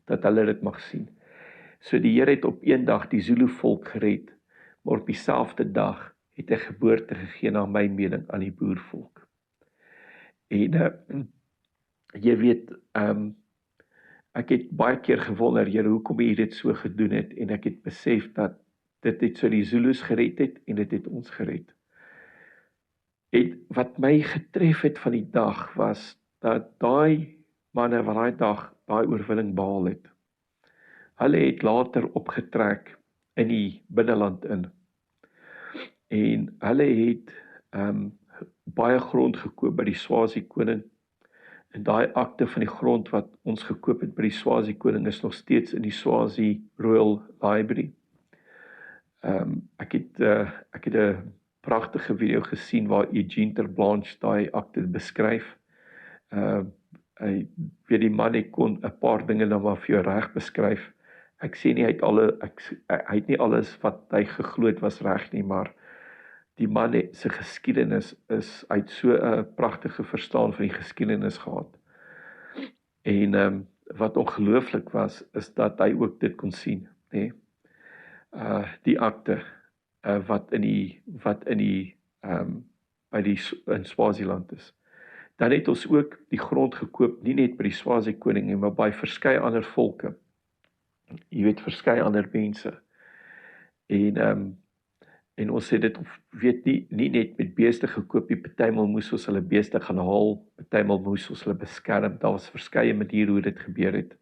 dat hulle dit mag sien. So die Here het op een dag die Zulu volk gered, maar op dieselfde dag het hy geboorte gegee na my mening aan die boervolk. En jy weet, ek het baie keer gewonder, Here, hoekom hy dit so gedoen het, en ek het besef dat dit het so die Zulus gered het, en dit het ons gered. En wat my getref het van die dag, was dat daai manne wat daai dag daai oorwinning behaal het, hulle het later opgetrek in die binneland in, en hulle het baie grond gekoop by die Swazi koning, en daai akte van die grond wat ons gekoop het by die Swazi koning is nog steeds in die Swazi Royal Library. Ek het 'n pragtige video gesien waar Eugene ter Blanche daai akte beskryf. Hy weet die man het kon 'n paar dinge nou maar vir jou reg beskryf. Ek sê nie hy het nie alles wat hy geglo het was reg nie, maar die man se geskiedenis is uit so 'n pragtige verstaan van die geskiedenis gehad. En wat ongelooflik was, is dat hy ook dit kon sien, nê? Die akte wat in Swaziland is. Dan het ons ook die grond gekoop, nie net by die Swazi koning nie, maar by verskeie ander volke. Jy weet, verskeie ander mense. En ons het dit nie net met beeste gekoop nie, partymal moes ons hulle beeste gaan haal, partymal moes ons hulle beskerm, daar was verskeie maniere hoe dit gebeur het.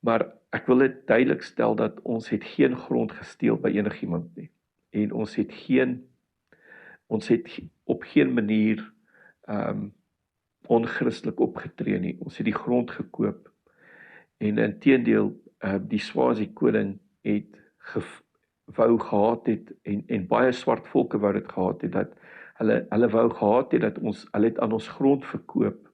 Maar ek wil dit duidelik stel dat ons het geen grond gesteel by enigiemand nie. En ons het op geen manier onchristelik opgetree nie. Ons het die grond gekoop. En inteendeel, die Swazi koning het wou gehad het, en baie swart volke wou dit gehad het, dat hulle wou gehad het, dat hulle het aan ons grond verkoop,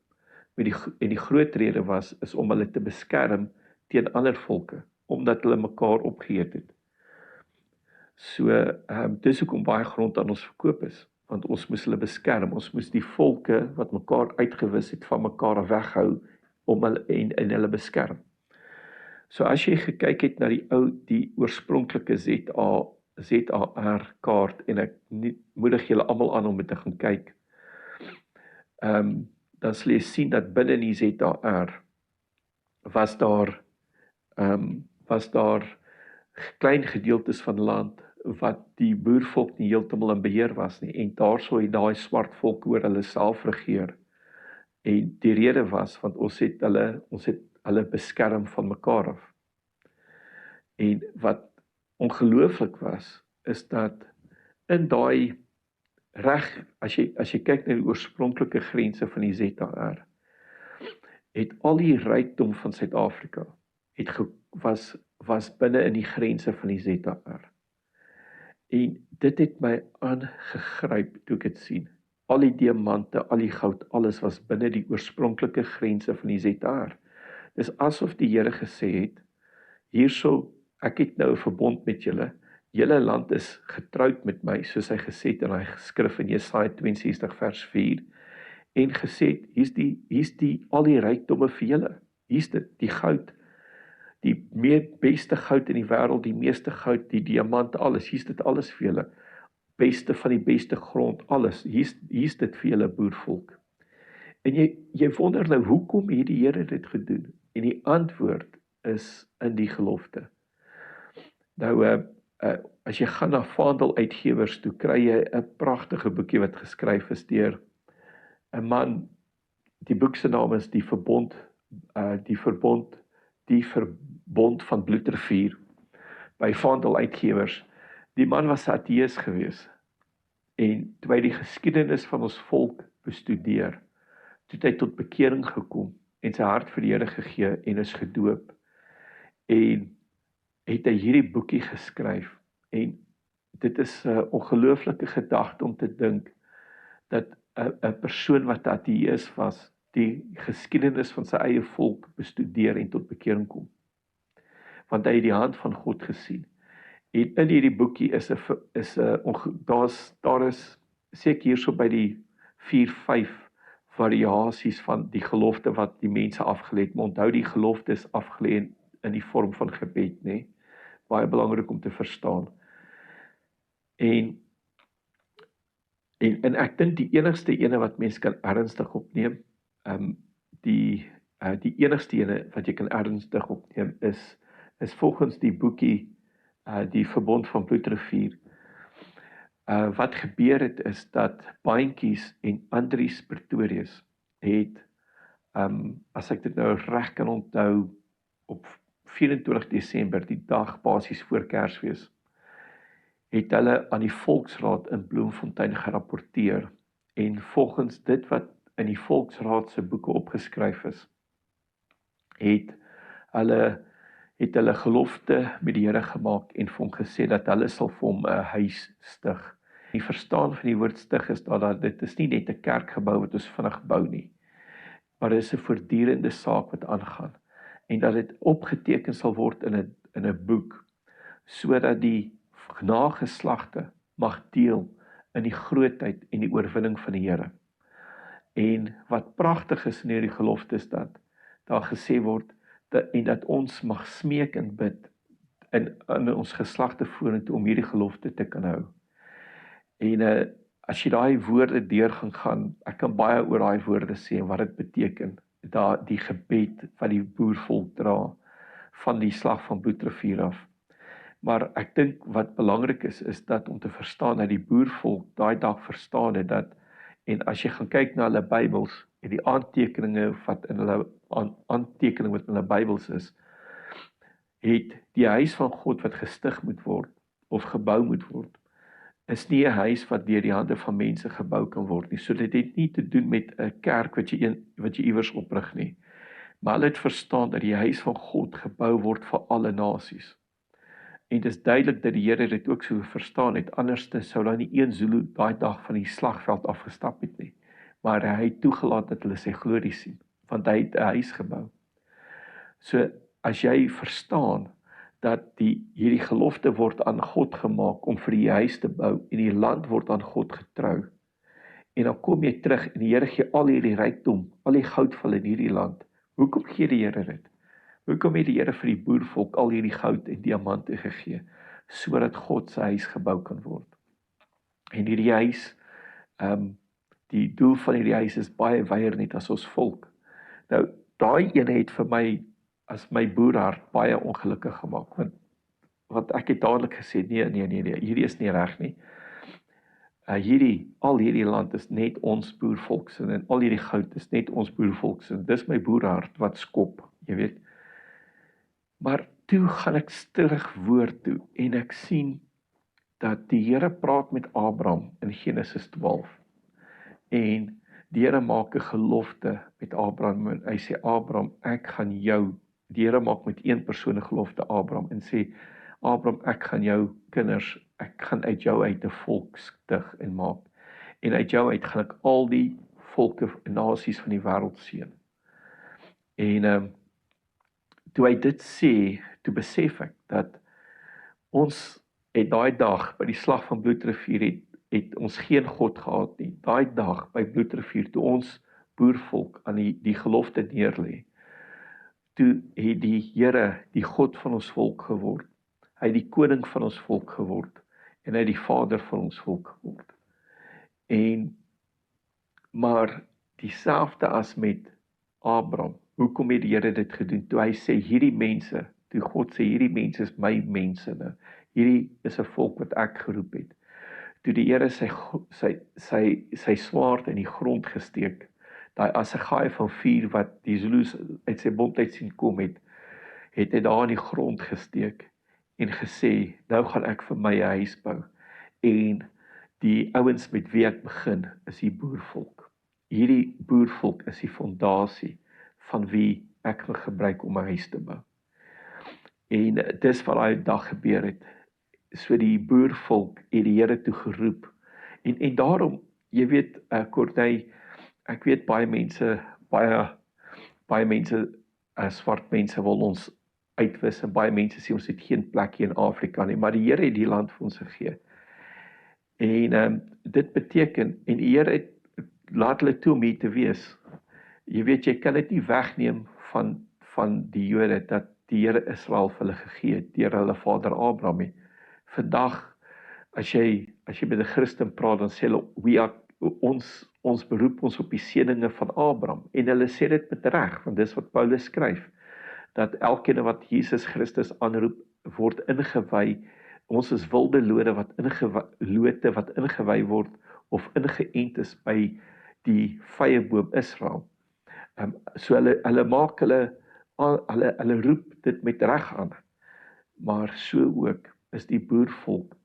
en die groot rede is om hulle te beskerm teen ander volke, omdat hulle mekaar opgeëet het. So, dis hoekom baie grond aan ons verkoop is, want ons moes hulle beskerm, ons moes die volke wat mekaar uitgewis het van mekaar weghou om hulle en hulle beskerm. So as jy gekyk het na die oorspronklike ZAR kaart, en ek moedig julle almal aan om dit te gaan kyk, dan sal jy sien dat binne die ZAR was daar klein gedeeltes van land wat die boervolk nie heeltemal in beheer was nie, en daarso het daai swart volk oor hulle self regeer. En die rede was, want ons het hulle beskerm van mekaar af. En wat ongelooflik was, is dat in daai as jy kyk na die oorspronklike grense van die ZAR, het al die rykdom van Suid-Afrika was binne in die grense van die ZAR. En dit het my aangegryp toe ek dit sien. Al die diamante, al die goud, alles was binne die oorspronklike grense van die ZAR. Dis asof die Here gesê het, hierso, ek het nou 'n verbond met julle, julle land is getroud met my, soos hy gesê het in hy skrif in Jesaja 62 vers 4, en gesê het, hier's al die rykdomme vir julle, hier's dit, die goud, die beste goud in die wêreld, die meeste goud, die diamante, alles, hier's dit alles vir julle, beste van die beste grond, alles, hier's dit vir julle boervolk. En jy wonder nou, hoekom het die Here dit gedoen? En die antwoord is in die gelofte. Nou, as jy gaan na Vaandel Uitgewers toe, kry jy 'n pragtige boekie wat geskryf is deur 'n man, die boek se naam is Die Verbond van Bloedrivier, by Vaandel Uitgewers. Die man was ateïs gewees, en toe hy die geskiedenis van ons volk bestudeer, toe het hy tot bekering gekom, en sy hart vir die Here gegee, en is gedoop, en het hy hierdie boekie geskryf, en dit is 'n ongelooflike gedagte om te dink, dat 'n persoon wat ateïs was, die geskiedenis van sy eie volk bestudeer en tot bekering kom. Want hy het die hand van God gesien. En in hierdie boekie daar is seker hierso by die 4-5 variasies van die gelofte wat die mense afgelê het, maar onthou die gelofte is afgelê in die vorm van gebed, nê? Baie belangrik om te verstaan. En ek dink die enigste ene wat mens kan ernstig opneem, die enigste ene wat jy kan ernstig opneem is volgens die boekie, die Verbond van Bloedrivier. Wat gebeur het is dat Baantjies en Andries Pretorius het, as ek dit nou reg kan onthou, op 24 Desember, die dag basies voor Kersfees, het hulle aan die Volksraad in Bloemfontein gerapporteer, en volgens dit wat in die Volksraad se boeke opgeskryf is, het hulle gelofte met die Here gemaak en vir hom gesê dat hulle sal vir hom 'n huis stig. Die verstaan van die woord stig is dat dit is nie net 'n kerkgebou wat ons vinnig bou nie, maar dit is 'n voortdurende saak wat aangaan, en dat dit opgeteken sal word in 'n boek, sodat die nageslagte mag deel in die grootheid en die oorwinning van die Here. En wat pragtig is in hierdie gelofte is dat daar gesê word, en dat ons mag smeek en bid in ons geslagte vorentoe om hierdie gelofte te kan hou. En as jy daai woorde deur gaan, ek kan baie oor daai woorde sê en wat dit beteken, die gebed wat die boervolk dra van die slag van Bloedrivier af. Maar ek dink wat belangrik is dat om te verstaan dat die boervolk daai dag verstaan het dat, en as jy gaan kyk na hulle Bybels en die aantekeninge wat in hulle Bybels is, het die huis van God wat gestig moet word of gebou moet word, is nie 'n huis wat deur die hande van mense gebou kan word nie. So dit het nie te doen met 'n kerk wat jy iewers oprig nie. Maar hulle het verstaan dat die huis van God gebou word vir alle nasies. En dit is duidelik dat die Here dit ook so verstaan het, anders sou daar nie een Zulu daai dag van die slagveld afgestap het nie. Maar hy het toegelaat dat hulle sy glorie sien, want hy het 'n huis gebou. So as jy verstaan dat hierdie gelofte word aan God gemaak om vir die huis te bou en die land word aan God getrou, En dan kom jy terug en die Here gee al hierdie rykdom, al die goud val in hierdie land. Hoekom gee die Here dit? Hoekom het die Here vir die boervolk al hierdie goud en diamante gegee, sodat God se huis gebou kan word? En hierdie huis, die doel van hierdie huis is baie wyer net as ons volk. Nou, daai ene het vir my, as my boerhart, baie ongelukkig gemaak, want ek het dadelik gesê, nee, hierdie is nie reg nie. Al hierdie land is net ons boervolksin, en al hierdie goud is net ons boervolksin. Dis my boerhart wat skop, jy weet. Maar toe gaan ek terug woord toe, en ek sien dat die Here praat met Abraham in Genesis 12. En die Here maak 'n gelofte met Abraham, en hy sê, Abraham, ek gaan jou, die Here maak met een persoon 'n gelofte, Abraham, en sê, Abraham, ek gaan jou kinders, ek gaan uit jou uit 'n volk stig en maak. En uit jou uit gaan ek al die volke en nasies van die wêreld seën. En toe hy dit sê, toe besef ek dat ons het daai dag by die slag van Bloedrivier het ons geen God gehad nie. Daai dag by Bloedrivier, toe ons boervolk aan die gelofte neerlê, toe het die Here die God van ons volk geword. Hy het die koning van ons volk geword, en hy het die vader van ons volk geword. Maar dieselfde as met Abraham, hoekom het die Here dit gedoen? Toe hy sê, hierdie mense, toe God sê, hierdie mense is my mense, hierdie is 'n volk wat ek geroep het. Toe die Here sy swaard in die grond gesteek, daai assegaai van vuur wat die Zulus uit sy mond uit sien kom het hy daar in die grond gesteek, en gesê, nou gaan ek vir my 'n huis bou, en die ouens met wie ek begin, is die boervolk. Hierdie boervolk is die fondasie van wie ek gaan gebruik om 'n huis te bou. En dis wat daai dag gebeur het. So die boervolk het die Here toe geroep. En daarom, jy weet, Corneille, ek weet baie mense, swart mense wil ons uitwis, en baie mense sê ons het geen plek hier in Afrika nie, maar die Here het die land vir ons gegee. En dit beteken, en die Here het laat hulle toe om hier te wees. Jy weet, jy kan dit nie wegneem van die Jode, dat die Here Israel vir hulle gegee het, deur hulle vader Abraham nie. Vandag, as jy met 'n Christen praat, dan sê hulle, ons beroep ons op die seëninge van Abraham, en hulle sê dit met reg, want dis wat Paulus skryf, dat elkeen wat Jesus Christus aanroep, word ingewy. Ons is wilde lote wat ingewy word, of ingeënt is by die vyeboom Israel. So hulle maak hulle roep dit met reg aan, maar so ook is die boervolk,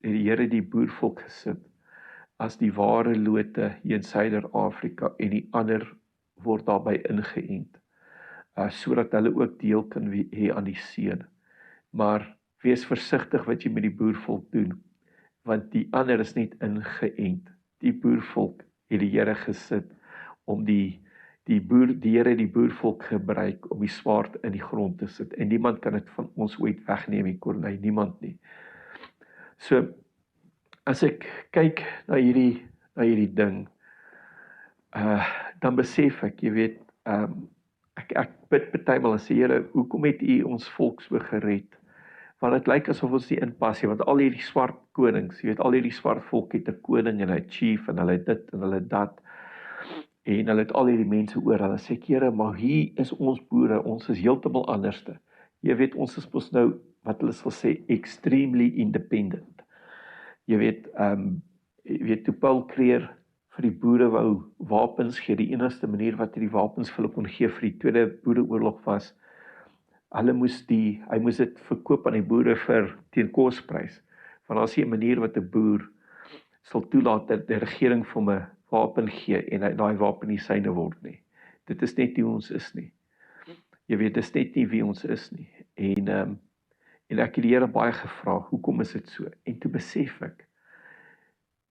het die Here die boervolk gesit, as die ware lote hier in Suider-Afrika, en die ander word daarby ingeënt, sodat hulle ook deel kan hê aan die seën. Maar wees versigtig wat jy met die boervolk doen, want die ander is net ingeënt. Die boervolk het die Here gesit, om die Here die boervolk gebruik, om die swaard in die grond te sit, en niemand kan dit van ons ooit wegneem, die Corneille, niemand nie. So, as ek kyk na hierdie ding, dan besef ek, jy weet, ek bid partymal en sê, Here, hoekom het U ons volk so gered? Want dit lyk asof ons nie inpas nie, want al hierdie swart konings, jy weet, al hierdie swart volk het 'n koning en 'n chief, en hulle het dit en hulle dat, en hulle het al hierdie mense oor, hulle sê, Here, maar hier is ons boere, ons is heeltemal anderste. Jy weet, ons is mos nou, wat hulle sal sê, extremely independent. Jy weet, toe Paul Creer vir die boere wou wapens gee, die enigste manier wat hy die wapens vir hulle kon gee vir die Tweede Boereoorlog was, hy moes dit verkoop aan die boere teen kosprys. Want daar is nie 'n manier wat 'n boer sal toelaat dat die regering vir hom 'n wapen gee, en daai wapen nie syne word nie. Dit is net nie hoe ons is nie. Jy weet, dit is net nie wie ons is nie. En ek het die Here baie gevra, hoekom is dit so? En toe besef ek,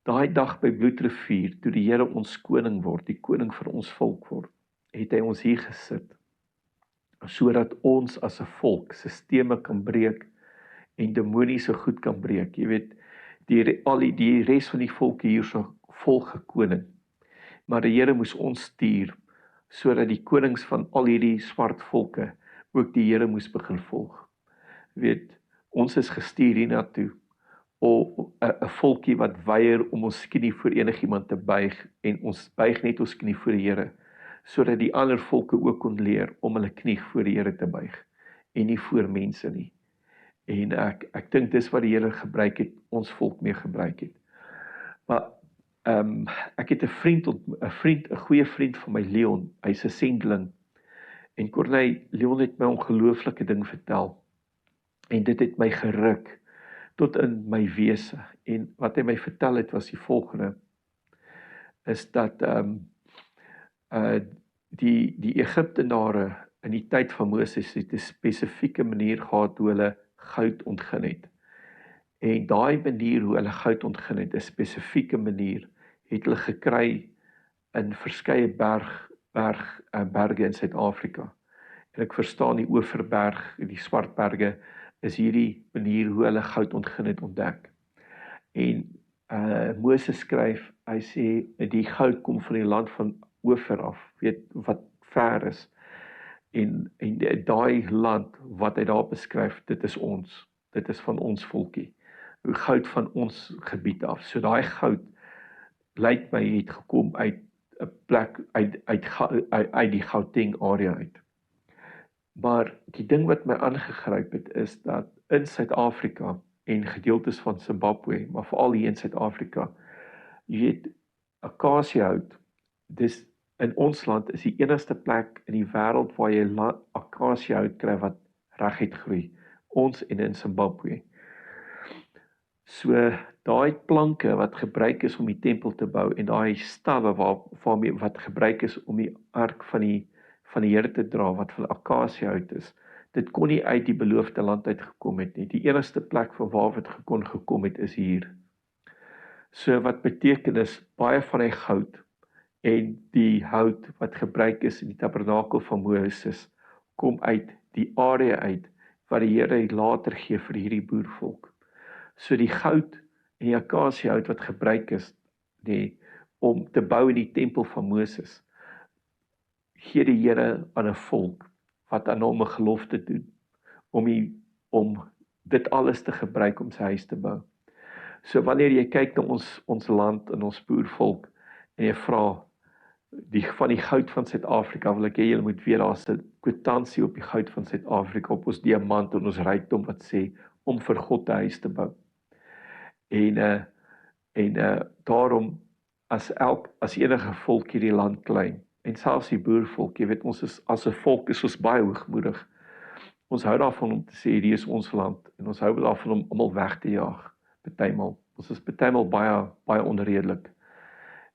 daai dag by Bloedrivier, toe die Here ons koning word, die koning vir ons volk word, het hy ons hier gesit, sodat ons as 'n volk sisteme kan breek, en demoniese goed kan breek. Jy weet, die res van die volke hier so volg 'n koning. maar die Here moes ons stuur, sodat die konings van al hierdie swart volke ook die Here moes begin volg. Weet, ons is gestuur hiernatoe, 'n volkie wat weier om ons knie voor enigiemand te buig, en ons buig net ons knie voor die Here, sodat die ander volke ook kon leer om hulle knie voor die Here te buig, en nie voor mense nie. En ek dink dis wat die Here gebruik het, ons volk mee gebruik het. Maar ek het 'n goeie vriend van my, Leon, hy's 'n sendeling, en Corneille, Leon het my ongelooflike ding vertel, en dit het my geruk, tot in my wese, en wat hy my vertel het was die volgende, is dat die Egiptenare in die tyd van Moses het 'n spesifieke manier gehad hoe hulle goud ontgin het. En daai manier hoe hulle goud ontgin het, 'n spesifieke manier, het hulle gekry in verskeie berge in Suid-Afrika. En ek verstaan die Oeverberg, die Swartberge, is hierdie manier hoe hulle goud ontgin het ontdek. En Moses skryf, hy sê, die goud kom van die land van Oever af, weet wat ver is. En daai land wat hy daar beskryf, dit is ons. Dit is van ons volkie. Goud van ons gebied af. So daai goud, lyk my, het gekom uit 'n plek, uit die Gauteng area uit. Maar die ding wat my aangegryp het, is dat in Suid-Afrika en gedeeltes van Zimbabwe, maar veral hier in Suid-Afrika, jy weet, akasiëhout, dis in ons land is die enigste plek in die wêreld waar jy akasiëhout kry wat reguit groei. Ons en in Zimbabwe. So daai planke wat gebruik is om die tempel te bou, en daai stawwe wat gebruik is om die ark van die Here te dra, wat van akasiëhout is, dit kon nie uit die beloofde land uitgekom het nie. Die enigste plek van waar dit kon gekom het is hier. So wat beteken is, baie van die goud en die hout wat gebruik is in die tabernakel van Moses, kom uit die area uit, wat die Here later gee vir hierdie boervolk. So die goud en die akasiëhout wat gebruik is, om te bou in die tempel van Moses, gee die Here aan 'n volk, wat aan hom 'n gelofte doen, om dit alles te gebruik om sy huis te bou. So wanneer jy kyk na ons land en ons boervolk, en jy vra, van die goud van Suid-Afrika, wil ek hê julle moet weet, daar's 'n kwitansie op die goud van Suid-Afrika, op ons diamant en ons rykdom, wat sê, om vir God 'n huis te bou. En daarom, as enige volk hierdie land klein, en selfs die boervolk, jy weet, ons is, as 'n volk is ons baie hoogmoedig. Ons hou daarvan om te sê, hierdie is ons land, en ons hou daarvan om almal weg te jaag, partymal. Ons is partymal baie onredelik.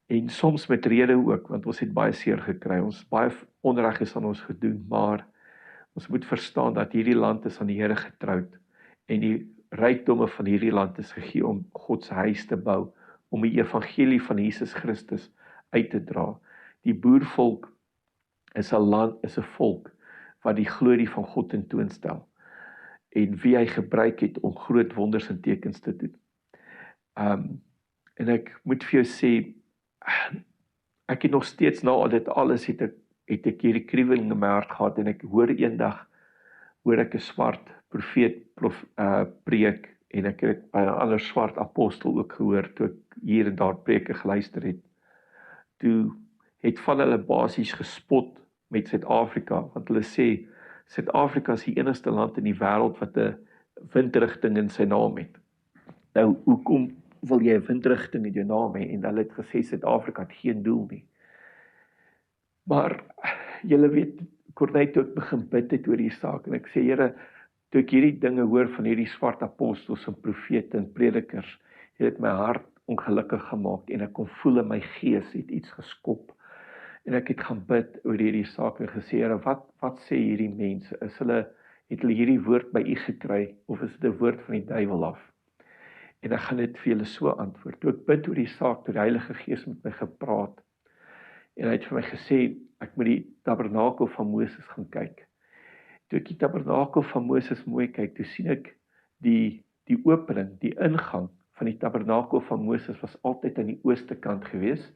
En soms met rede ook, want ons het baie seer gekry, ons baie onreg is aan ons gedoen, maar ons moet verstaan dat hierdie land is aan die Here getroud, en die rykdomme van hierdie land is gegee om God se huis te bou, om die evangelie van Jesus Christus uit te dra. Die boervolk is 'n volk wat die glorie van God tentoonstel, en wie hy gebruik het om groot wonders en tekens te doen. En ek moet vir jou sê, ek het nog steeds na dit alles het ek hierdie kriewing in my hart gehad, en ek hoor eendag, ek 'n swart profeet preek, en ek het by 'n ander swart apostel ook gehoor, toe ek hier en daar preke geluister het. Toe het van hulle basies gespot met Suid-Afrika, want hulle sê, Suid-Afrika is die enigste land in die wêreld wat 'n windrigting in sy naam het. Nou, hoekom wil jy 'n windrigting in jou naam hê? En hulle het gesê, Suid-Afrika het geen doel nie. Maar, julle weet, Corneille toe ek begin bid het oor die saak, en ek sê, Here, toe ek hierdie dinge hoor van hierdie swart apostels en profete en predikers, het my hart ongelukkig gemaak, en ek kon voel in my gees het iets geskop. En ek het gaan bid oor hierdie saak en gesê, Here, wat sê hierdie mense? Het hulle hierdie woord by u gekry, of is dit 'n woord van die duiwel af? En ek gaan dit vir julle so antwoord. Toe ek bid oor die saak, toe die Heilige Gees met my gepraat, en hy het vir my gesê, ek moet die tabernakel van Moses gaan kyk. Toe ek die tabernakel van Moses mooi kyk, toe sien ek die opening, die ingang van die tabernakel van Moses was altyd aan die ooste kant gewees,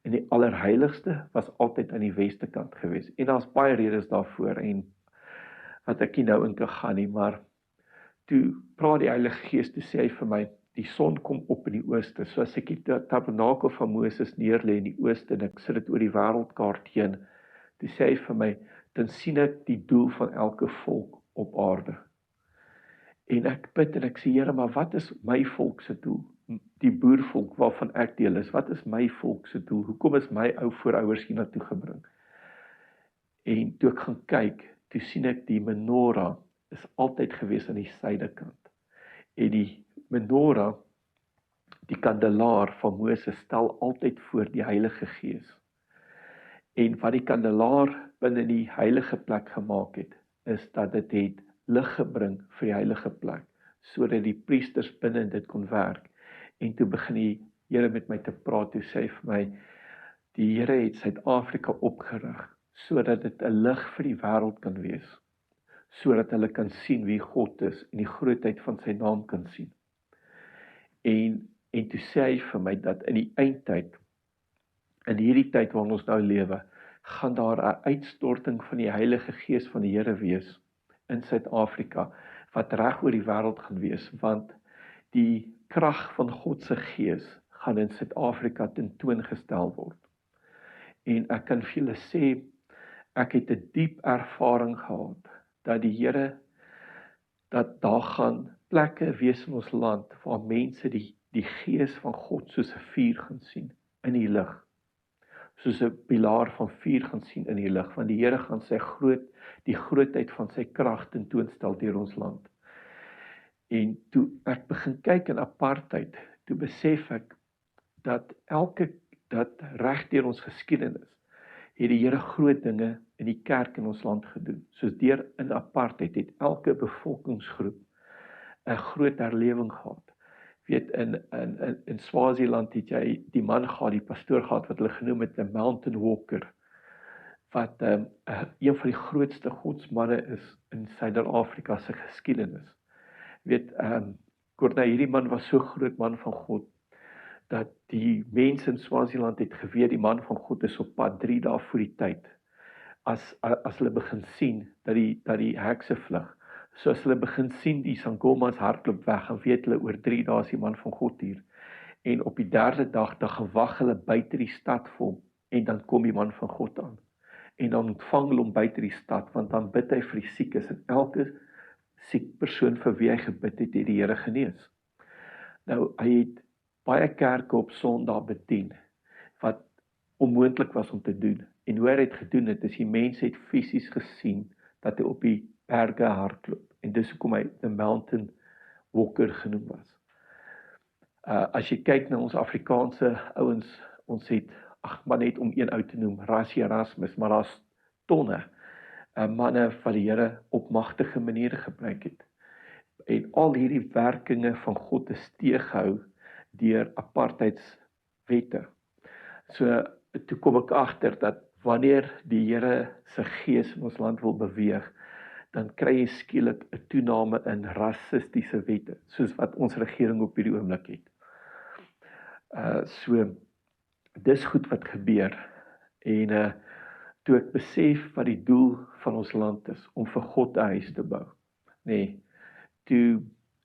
En die allerheiligste was altyd aan die weste kant gewees. En daar's baie redes daarvoor en wat ek nie nou in kan gaan nie, maar toe praat die Heilige Gees, toe sê hy vir my, die son kom op in die ooste, so as ek die tabernakel van Moses neerlê in die ooste, en ek sit dit oor die wêreldkaart heen, toe sê hy vir my, dan sien ek die doel van elke volk op aarde. En ek bid en ek sê, Here, maar wat is my volk se doel? Die boervolk waarvan ek deel is, wat is my volk se doel? Hoekom is my ou voorouers hier naartoe gebring? En toe ek gaan kyk, toe sien ek die menorah is altyd gewees aan die suidekant. En die menorah, die kandelaar van Moses, stel altyd voor die Heilige Gees. En wat die kandelaar binne die heilige plek gemaak het, is dat dit het lig gebring vir die heilige plek, sodat die priesters binne dit kon werk. En toe begin die Here met my te praat, toe sê hy vir my, die Here het Suid-Afrika opgerig, sodat dit 'n lig vir die wêreld kan wees, sodat hulle kan sien wie God is, en die grootheid van sy naam kan sien. En toe sê hy vir my, dat in die eindtyd, in hierdie tyd waarin ons nou lewe, gaan daar 'n uitstorting van die Heilige Gees van die Here wees, in Suid-Afrika, wat reg oor die wêreld gaan wees, want die krag van God se Gees gaan in Suid-Afrika tentoongestel word. En ek kan vir julle sê, ek het 'n diep ervaring gehad, dat die Here, dat daar gaan plekke wees in ons land, waar mense die Gees van God soos 'n vuur gaan sien, in die lig, soos 'n pilaar van vuur gaan sien in die lig, want die Here gaan die grootheid van sy krag tentoonstel deur ons land. En toe ek begin kyk in apartheid, toe besef ek, dat reg deur ons geskiedenis, het die Here groot dinge in die kerk in ons land gedoen. Soos deur in apartheid het elke bevolkingsgroep 'n groot herlewing gehad. Weet, in Swaziland het jy die man gehad, die pastoor gehad, wat hulle genoem het 'n mountain walker, wat een van die grootste godsmanne is in Suider-Afrika se geskiedenis. Weet, hierdie man was so groot man van God, dat die mense in Swaziland het geweet, die man van God is op pad 3 dae voor die tyd, as hulle begin sien, dat die hekse vlug, so as hulle begin sien, die Sangomas hardloop weg, dan weet hulle, oor 3 dae is die man van God hier, en op die 3de dag, dan gewag hulle buite die stad vir hom, en dan kom die man van God aan, en dan ontvang hulle hom buite die stad, want dan bid hy vir die siekes, en elke siek persoon vir wie hy gebid het, die Here genees. Nou, hy het baie kerke op Sondag bedien, wat onmoontlik was om te doen, en hoe hy het gedoen het, is die mense het fisies gesien, dat hy op die berge hardloop, en dis hoekom hy 'n mountain walker genoem was. As jy kyk na ons Afrikaanse ouens, ons het, maar net om een ou te noem, Rassie Erasmus, maar daar's tonne, manne wat die Here op magtige maniere gebruik het. En al hierdie werkinge van God is teëgehou deur apartheidswette. So, toe kom ek agter dat wanneer die Here se Gees in ons land wil beweeg, dan kry jy skielik 'n toename in rassistiese wette, soos wat ons regering op hierdie oomblik het. So, dis goed wat gebeur, en toe ek besef wat die doel van ons land is, om vir God 'n huis te bou,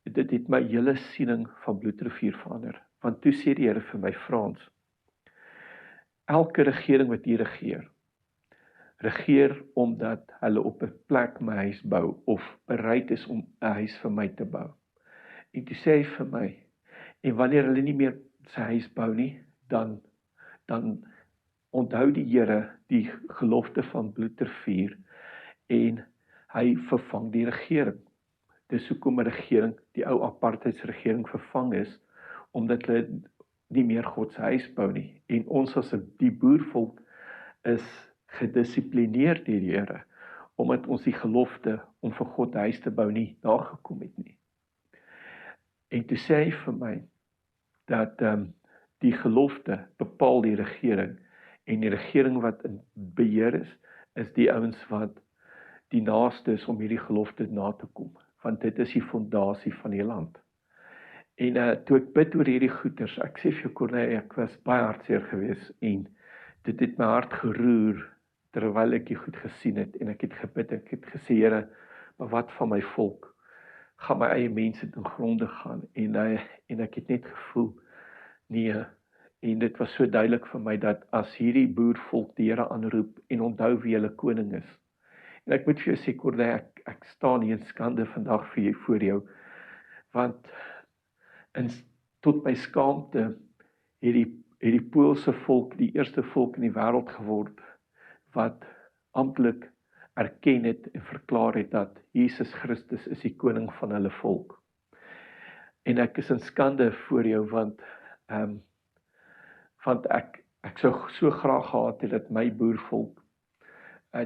dit het my hele siening van Bloedrivier verander, want toe sê die Here vir my, Frans, elke regering wat hier regeer omdat hulle op 'n plek my huis bou, of bereid is om 'n huis vir my te bou. En toe sê hy vir my, en wanneer hulle nie meer sy huis bou nie, dan onthou die Here die gelofte van Bloedrivier, en hy vervang die regering. Dis hoekom 'n regering, die ou apartheidsregering vervang is, omdat hulle nie meer God se huis bou nie. En ons as die boervolk is gedissiplineer deur die Here, omdat ons die gelofte om vir God 'n huis te bou nie nagekom het nie. En toe sê hy vir my, dat die gelofte bepaal die regering, en die regering wat in beheer is die ouens wat die naaste is om hierdie gelofte na te kom, want dit is die fondasie van die land. En toe ek bid oor hierdie goeters, ek sê vir jou Corneille, ek was baie hartseer geweest, en dit het my hart geroer, terwyl ek die goed gesien het, en ek het gebid, ek het gesê, Here, maar wat van my volk? Gaan my eie mense ten gronde gaan, en ek het net gevoel, nee, en dit was so duidelik vir my, dat as hierdie boervolk die Here aanroep, en onthou wie hulle koning is, en ek moet vir jou sê, Corneille, ek staan hier in skande vandag voor jou, want tot my skaamte het die Poolse volk die eerste volk in die wêreld geword, wat amptelik erken het en verklaar het dat Jesus Christus is die koning van hulle volk. En ek is in skande voor jou, want ek sou so graag gehad het dat my boervolk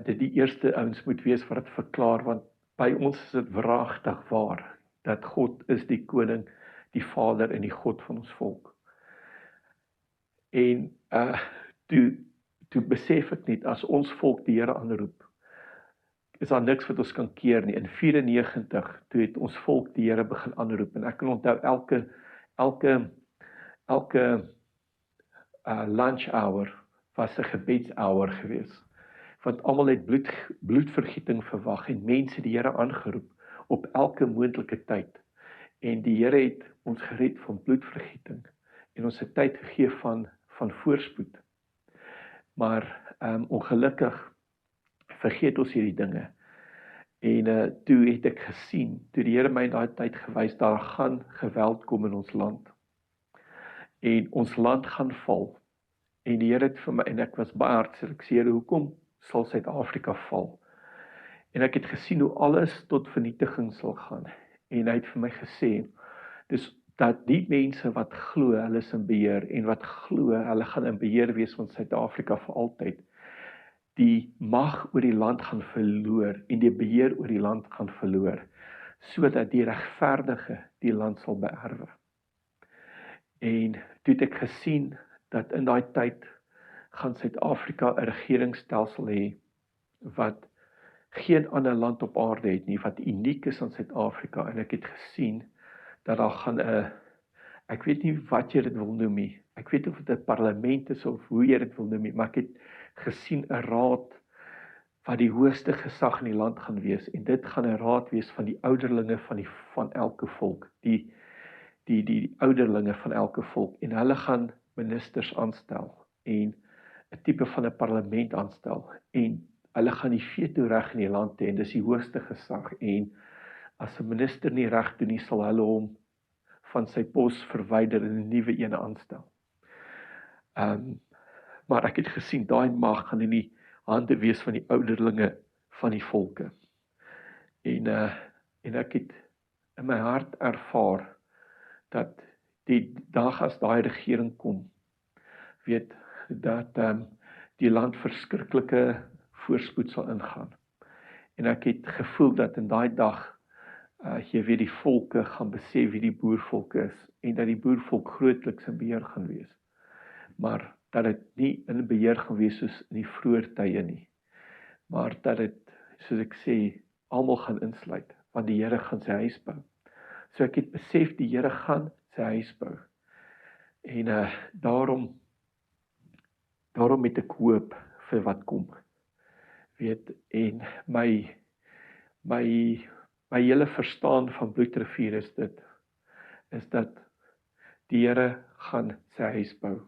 dit die eerste ouens moet wees wat het verklaar, want by ons is dit wragtig waar, dat God is die koning, die Vader en die God van ons volk. En toe besef ek net, as ons volk die Here aanroep, is daar niks wat ons kan keer nie. In 94, toe het ons volk die Here begin aanroep, en ek kan onthou elke lunch hour was 'n gebedshour gewees, want almal het bloedvergieting verwag, en mense die Here aangeroep, op elke moontlike tyd, en die Here het ons gered van bloedvergieting, en ons het tyd gegee van voorspoed. Maar ongelukkig vergeet ons hierdie dinge. En toe het ek gesien, toe die Here my in daai tyd gewys, daar gaan geweld kom in ons land. En ons land gaan val. En die Here het vir my, en ek was baie hartseer, ek sê, hoekom sal Suid-Afrika val? En ek het gesien hoe alles tot vernietiging sal gaan. En hy het vir my gesê, dis dat die mense wat glo, hulle is in beheer, en wat glo, hulle gaan in beheer wees van Suid-Afrika vir altyd, die mag oor die land gaan verloor, en die beheer oor die land gaan verloor, sodat die regverdige die land sal beerwe. En toe het ek gesien, dat in daai tyd, gaan Suid-Afrika 'n regeringsstelsel hê, wat geen ander land op aarde het nie, wat uniek is aan Suid-Afrika, en ek het gesien, dat daar gaan ek weet nie wat jy dit wil noem nie, ek weet nie of dit 'n parlement is, of hoe jy dit wil noem nie, maar ek het gesien 'n raad, wat die hoogste gesag in die land gaan wees, en dit gaan 'n raad wees van die ouderlinge van elke volk, die ouderlinge van elke volk, en hulle gaan ministers aanstel, en 'n tipe van 'n parlement aanstel, en hulle gaan die veto-reg in die land hê, en dis die hoogste gesag, en as 'n minister nie reg doen nie, sal hulle hom van sy pos verwyder en 'n nuwe een aanstel. Maar ek het gesien, daai mag gaan in die hande wees van die ouderlinge van die volke. En ek het in my hart ervaar, dat die dag as daai regering kom, weet, dat die land verskriklike voorspoed sal ingaan. En ek het gevoel dat in daai dag, jy weet, die volke gaan besef wie die boervolke is, en dat die boervolk grootliks in beheer gaan wees. Maar dat dit nie in beheer gaan wees soos in die vroeë tye nie, maar dat dit, soos ek sê, almal gaan insluit, want die Here gaan sy huis bou. So ek het besef, die Here gaan sy huis bou. En daarom het ek hoop vir wat kom. Weet, en my hele verstaan van Bloedrivier is dat die Here gaan sy huis bou.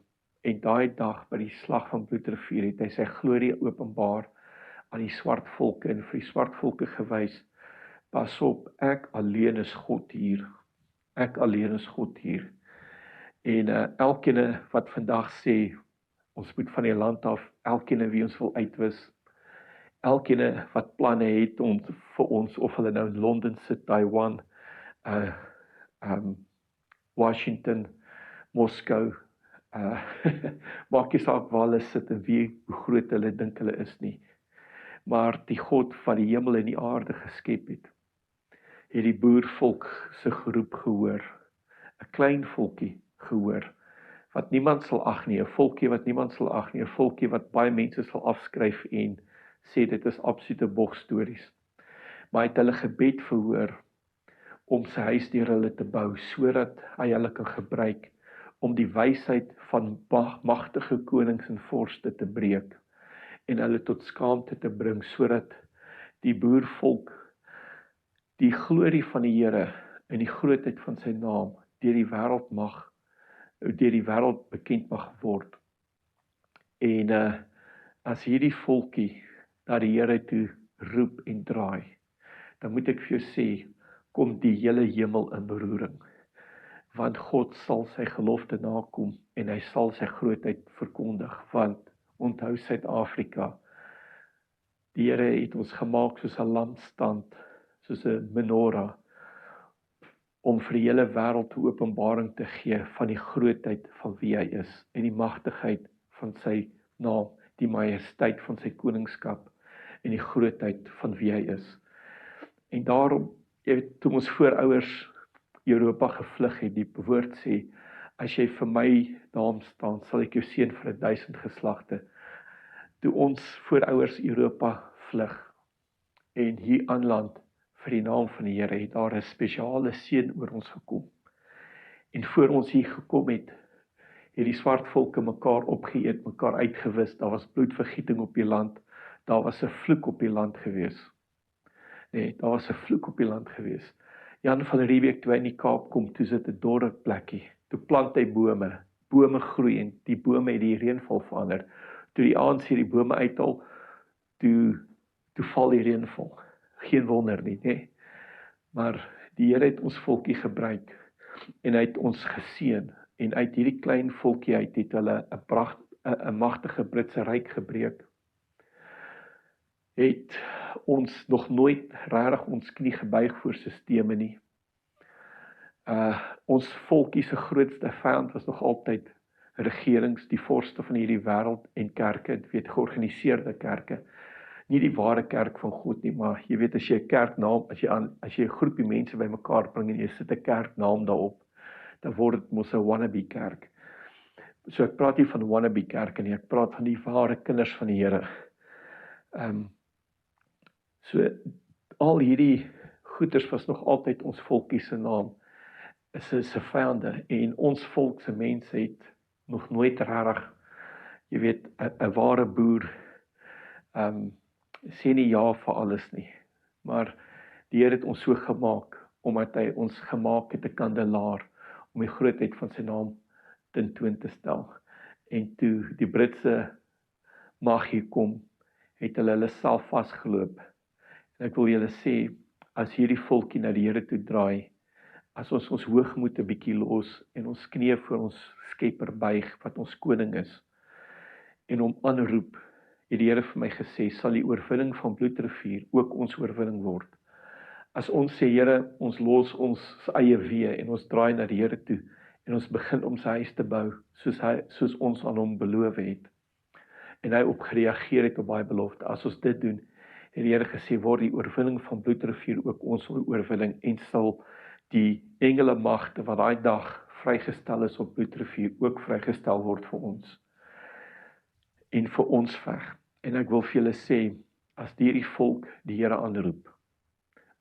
En daai dag by die slag van Bloedrivier het hy sy glorie openbaar aan die swart volke, en vir die swart volke gewys, pas op, ek alleen is God hier. Ek alleen is God hier. En elkeen wat vandag sê, ons moet van die land af, elkeen wie ons wil uitwis, elkeen wat planne het om vir ons, of hulle nou in Londen sit, Taiwan, Washington, Moskou, maak nie saak waar hulle sit en hoe groot hulle dink hulle is nie. Maar die God wat die hemel en die aarde geskep het die boervolk se geroep gehoor, 'n klein volkie gehoor, wat niemand sal ag nie, 'n volkie wat niemand sal ag nie, 'n volkie wat baie mense sal afskryf en sê dit is absolute bogstories. Maar hy het hulle gebed verhoor om sy huis deur hulle te bou, sodat hy hulle kan gebruik om die wysheid van magtige konings en vorste te breek en hulle tot skaamte te bring, sodat die boervolk die glorie van die Here en die grootheid van sy naam deur die wêreld bekend mag word. En as hierdie volkie na die Here toe roep en draai, dan moet ek vir jou sê, kom die hele hemel in beroering. Want God sal sy gelofte nakom en hy sal sy grootheid verkondig. Want onthou Suid-Afrika, die Here het ons gemaak soos 'n lampstand, soos 'n menorah, om vir die hele wêreld 'n openbaring te gee van die grootheid van wie hy is en die magtigheid van sy naam, die majesteit van sy koningskap en die grootheid van wie hy is. En daarom, jy weet, toe ons voorouers Europa gevlug het, die woord sê, as jy vir my naam staan, sal ek jou seën vir 1000 geslagte. Toe ons voorouers Europa vlug en hier aanland vir die naam van die Here, het daar 'n spesiale seën oor ons gekom. En voor ons hier gekom het die swart volke mekaar opgeëet, mekaar uitgewis, daar was bloedvergieting op die land, daar was 'n vloek op die land gewees. Nee, daar was 'n vloek op die land gewees. Jan van Riebeeck, toe hy in die Kaap kom, toe sit 'n dorre plekkie, toe plant hy bome groei en die bome het die reënval verander. Toe die ANC die bome uithaal, toe val die reënval. Geen wonder nie, nee. Maar die Here het ons volkie gebruik en hy het ons geseën en uit hierdie klein volkie uit het hulle 'n magtige Britse ryk gebreek. Het ons nog nooit regtig ons knie gebuig voor sisteme nie. Ons volkie se grootste vyand was nog altyd regerings, die vorste van hierdie wêreld en kerke, weet, georganiseerde kerke. Nie die ware kerk van God nie, maar jy weet, as jy 'n kerknaam, as jy 'n groepie mense bymekaar bring en jy sit 'n kerknaam daarop, dan word dit mos 'n wannabe kerk. So ek praat nie van wannabe kerke nie, ek praat van die ware kinders van die Here. So al hierdie goeters was nog altyd ons volkie se naam, is sy vyande, en ons volk se mense het nog nooit regtig, jy weet, 'n ware boer sê nie ja vir alles nie, maar die Here het ons so gemaak, omdat hy ons gemaak het 'n kandelaar, om die grootheid van sy naam tentoon te stel. En toe die Britse mag hier kom, het hulle self vasgeloop. En ek wil julle sê, as hierdie volkie na die Here toe draai, as ons hoogmoed 'n bietjie los en ons knieë voor ons Skepper buig, wat ons koning is, en hom aanroep, het die Here vir my gesê, sal die oorwinning van Bloedrivier ook ons oorwinning word. As ons sê, Here, ons los ons eie weë en ons draai na die Here toe en ons begin om sy huis te bou, soos ons aan hom beloof het, en hy op gereageer het op baie belofte. As ons dit doen, het die Here gesê, word die oorwinning van Bloedrivier ook ons oorwinning, en sal die engele magte wat daai dag vrygestel is op Bloedrivier ook vrygestel word vir ons en vir ons veg. En ek wil vir julle sê, as hierdie volk die Here aanroep,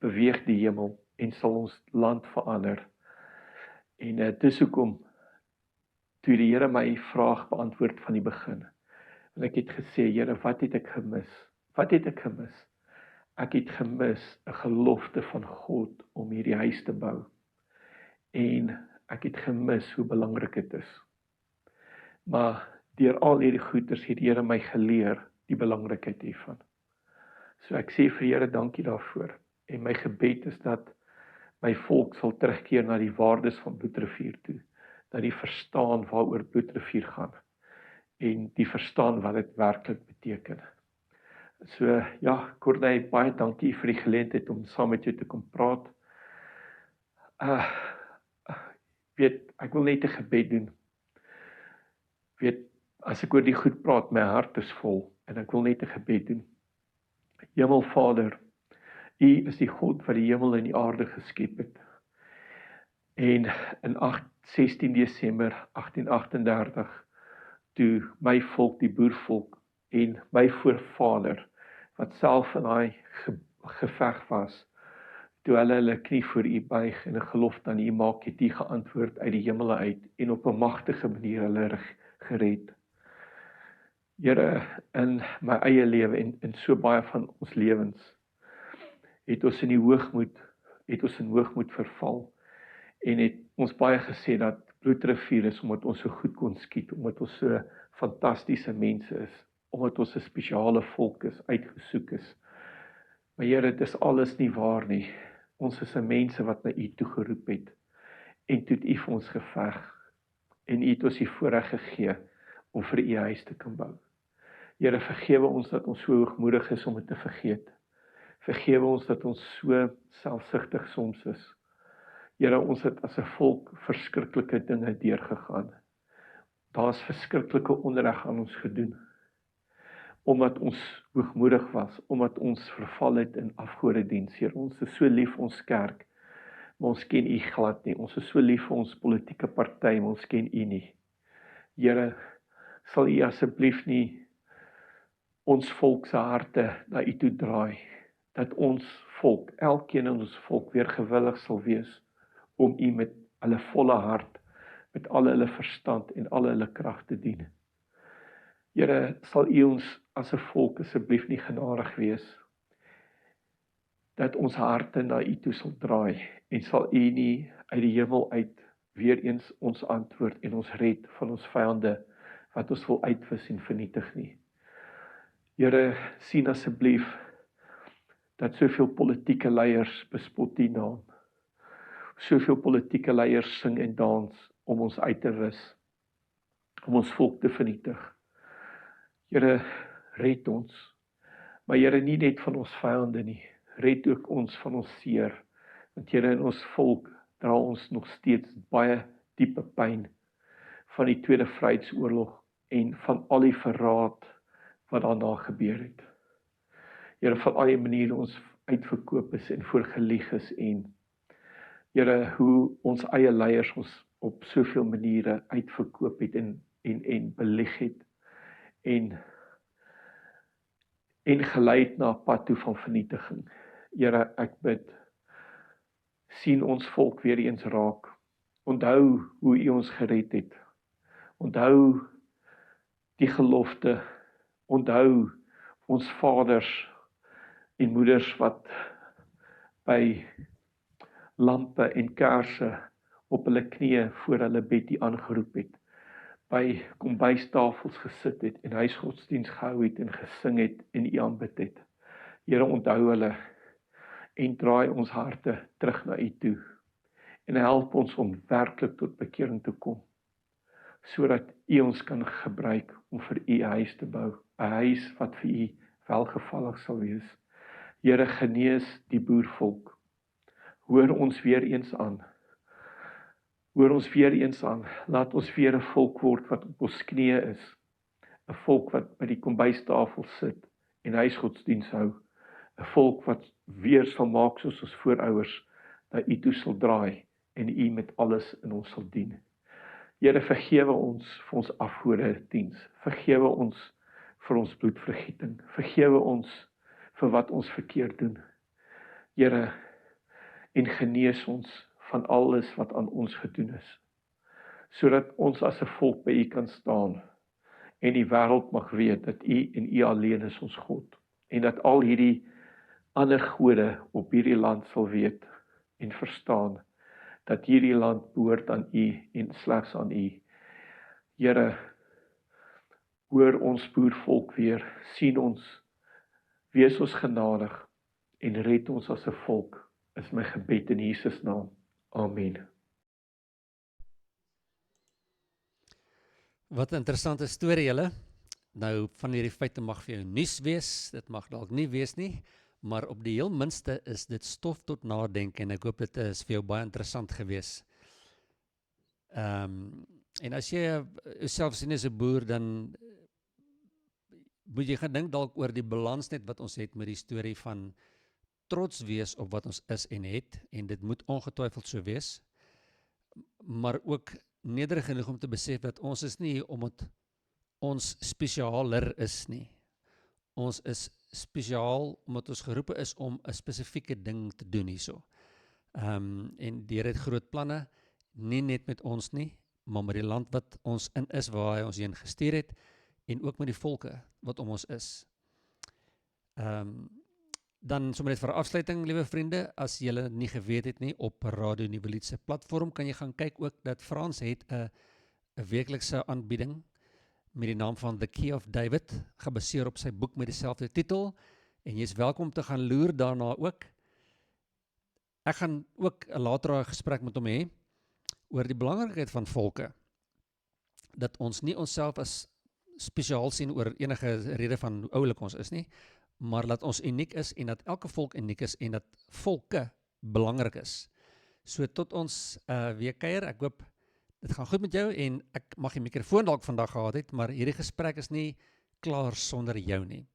beweeg die hemel en sal ons land verander. En dis hoekom toe die Here my vraag beantwoord van die begin, en ek het gesê, Here, wat het ek gemis? Wat het ek gemis? Ek het gemis 'n gelofte van God om hierdie huis te bou. En ek het gemis hoe belangrik dit is. Maar deur al hierdie goeders het die Here my geleer die belangrikheid hiervan. So ek sê vir die Here dankie daarvoor. En my gebed is dat my volk sal terugkeer na die waardes van Bloedrivier toe, dat die verstaan waaroor Bloedrivier gaan, en die verstaan wat dit werklik beteken. So ja, Corneille, baie dankie vir die geleentheid om saam met jou te kom praat. Weet, ek wil net 'n gebed doen. Weet, as ek oor die goed praat, my hart is vol, en ek wil net 'n gebed doen. Hemelvader, U is die God wat die hemel en die aarde geskep het. En in 16 Desember 1838, toe my volk, die boervolk, en my voorvader, wat self in daai geveg was, toe hulle knie voor U buig en 'n gelofte aan U maak, het U geantwoord uit die hemele uit en op 'n magtige manier hulle gered. Here, in my eie lewe en in so baie van ons lewens, het ons in hoogmoed verval en het ons baie gesê dat bloedrivier is omdat ons so goed kon skiet, omdat ons so fantastiese mense is, omdat ons 'n spesiale volk is, uitgesoek is. Maar Here, dit is alles nie waar nie. Ons is 'n mense wat na U toe geroep het en toe het U vir ons geveg en U het ons die voorreg gegee om vir U huis te kan bou. Here, vergewe ons dat ons so hoogmoedig is om dit te vergeet. Vergewe ons dat ons so selfsugtig soms is. Here, ons het as 'n volk verskriklike dinge deurgegaan. Daar's verskriklike onreg aan ons gedoen. Omdat ons hoogmoedig was, omdat ons verval het in afgodediens. Here, ons is so lief vir ons kerk, maar ons ken U glad nie. Ons is so lief vir ons politieke party, maar ons ken U nie. Here, sal U asseblief nie ons volk se harte na U toe draai, dat ons volk, elkeen in ons volk weer gewillig sal wees om U met hulle volle hart, met al hulle verstand en al hulle krag te dien. Here, sal U ons as 'n volk asseblief nie genadig wees, dat ons harte na U toe sal draai, en sal U nie uit die hemel uit weer eens ons antwoord en ons red van ons vyande, wat ons wil uitwis en vernietig nie. Here, sien asseblief dat soveel politieke leiers bespot U naam. Soveel politieke leiers sing en dans om ons uit te wis, om ons volk te vernietig. Here, red ons. Maar Here, nie net van ons vyande nie, red ook ons van ons seer. Want Here, in ons volk dra ons nog steeds baie diepe pyn van die Tweede Vryheidsoorlog en van al die verraad wat daarna gebeur het. Here, van al die maniere ons uitverkoop is en voorgelieg is en Here, hoe ons eie leiers ons op soveel maniere uitverkoop het en belieg het en geleid na 'n pad toe van vernietiging. Here, ek bid, sien ons volk weer eens raak. Onthou hoe U ons gered het. Onthou die gelofte. Onthou ons vaders en moeders wat by lampe en kersse op hulle knieë voor hulle bed U aangeroep het, by kombuistafels gesit het en huisgodsdiens gehou het en gesing het en U aanbid het. Here, onthou hulle en draai ons harte terug na U toe en help ons om werklik tot bekering te kom, sodat U ons kan gebruik om vir U 'n huis te bou, 'n huis wat vir U welgevallig sal wees. Here, genees die boervolk. Hoor ons weer eens aan. Hoor ons weer eens aan. Laat ons weer 'n volk word wat op ons knieë is. 'n Volk wat by die kombuistafel sit en huisgodsdiens hou. 'n Volk wat weer sal maak soos ons voorouers, dat U toe sal draai en U met alles in ons sal dien. Here, vergewe ons vir ons afgodediens. Vergewe ons vir ons bloedvergieting. Vergewe ons vir wat ons verkeerd doen. Here, en genees ons van alles wat aan ons gedoen is, sodat ons as 'n volk by U kan staan en die wêreld mag weet dat U en U alleen is ons God, en dat al hierdie ander gode op hierdie land sal weet en verstaan dat hierdie land behoort aan U en slegs aan U. Here, hoor ons boervolk weer, sien ons, wees ons genadig en red ons as 'n volk, is my gebed in Jesus naam. Amen. Wat 'n interessante storie julle. Nou, van hierdie feite mag vir jou nuus wees, dit mag dalk nie wees nie, maar op die heel minste is dit stof tot nadenke en ek hoop dit is vir jou baie interessant gewees. En as jy jouself sien as 'n boer, dan moet jy gaan dink dalk oor die balans net wat ons het met die storie van trots wees op wat ons is en het, en dit moet ongetwyfeld so wees, maar ook nederig genoeg om te besef dat ons is nie hier omdat ons spesialer is nie. Ons is spesiaal omdat ons geroepe is om 'n spesifieke ding te doen hierso. En die Here het groot planne, nie net met ons nie, maar met die land wat ons in is, waar hy ons heen gestuur het, en ook met die volke wat om ons is. Dan sommer net vir afsluiting, liewe vriende, as julle nie geweet het nie, op Radio Nuwe Lied se platform kan jy gaan kyk ook dat Frans het 'n weeklikse aanbieding met die naam van The Key of David, gebaseer op sy boek met dieselfde titel, en jy is welkom te gaan loer daarna ook. Ek gaan ook later 'n gesprek met hom hê oor die belangrikheid van volke, dat ons nie onsself as spesiaal sien oor enige rede van hoe oulik ons is nie, maar dat ons uniek is en dat elke volk uniek is en dat volke belangrik is. So tot ons weer kuier, ek hoop dit gaan goed met jou en ek mag die mikrofoon dalk vandag gehad het, maar hierdie gesprek is nie klaar sonder jou nie.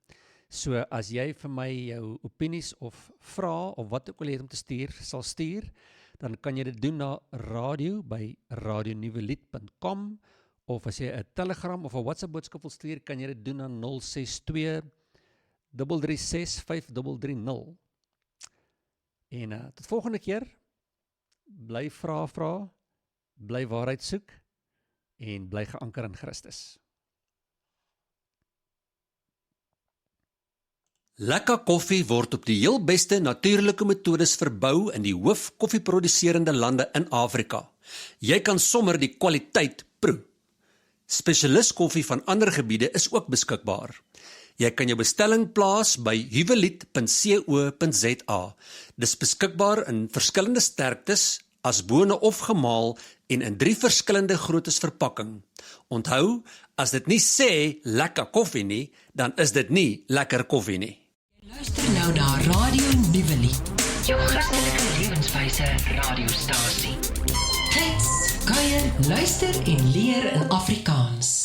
So as jy vir my jou opinies of vrae of wat ook al jy het om te stuur, sal stuur, dan kan jy dit doen na radio by radionuwelied.com, of as jy 'n Telegram of 'n WhatsApp boodskap wil stuur, kan jy dit doen na 062 336 5330. En tot volgende keer, bly vra, bly waarheid soek en bly geanker in Christus. Lekker koffie word op die heel beste natuurlike metodes verbou in die hoof koffieproduserende lande in Afrika. Jy kan sommer die kwaliteit proe. Spesialis koffie van ander gebiede is ook beskikbaar. Jy kan jou bestelling plaas by huwelied.co.za. Dis beskikbaar in verskillende sterktes, as bone of gemaal en in 3 verskillende groottes verpakking. Onthou, as dit nie sê lekker koffie nie, dan is dit nie lekker koffie nie. Luister nou na Radio Nuwe Lied, jou Christelike lewenswyse radiostasie. Klets, kuier, luister en leer in Afrikaans.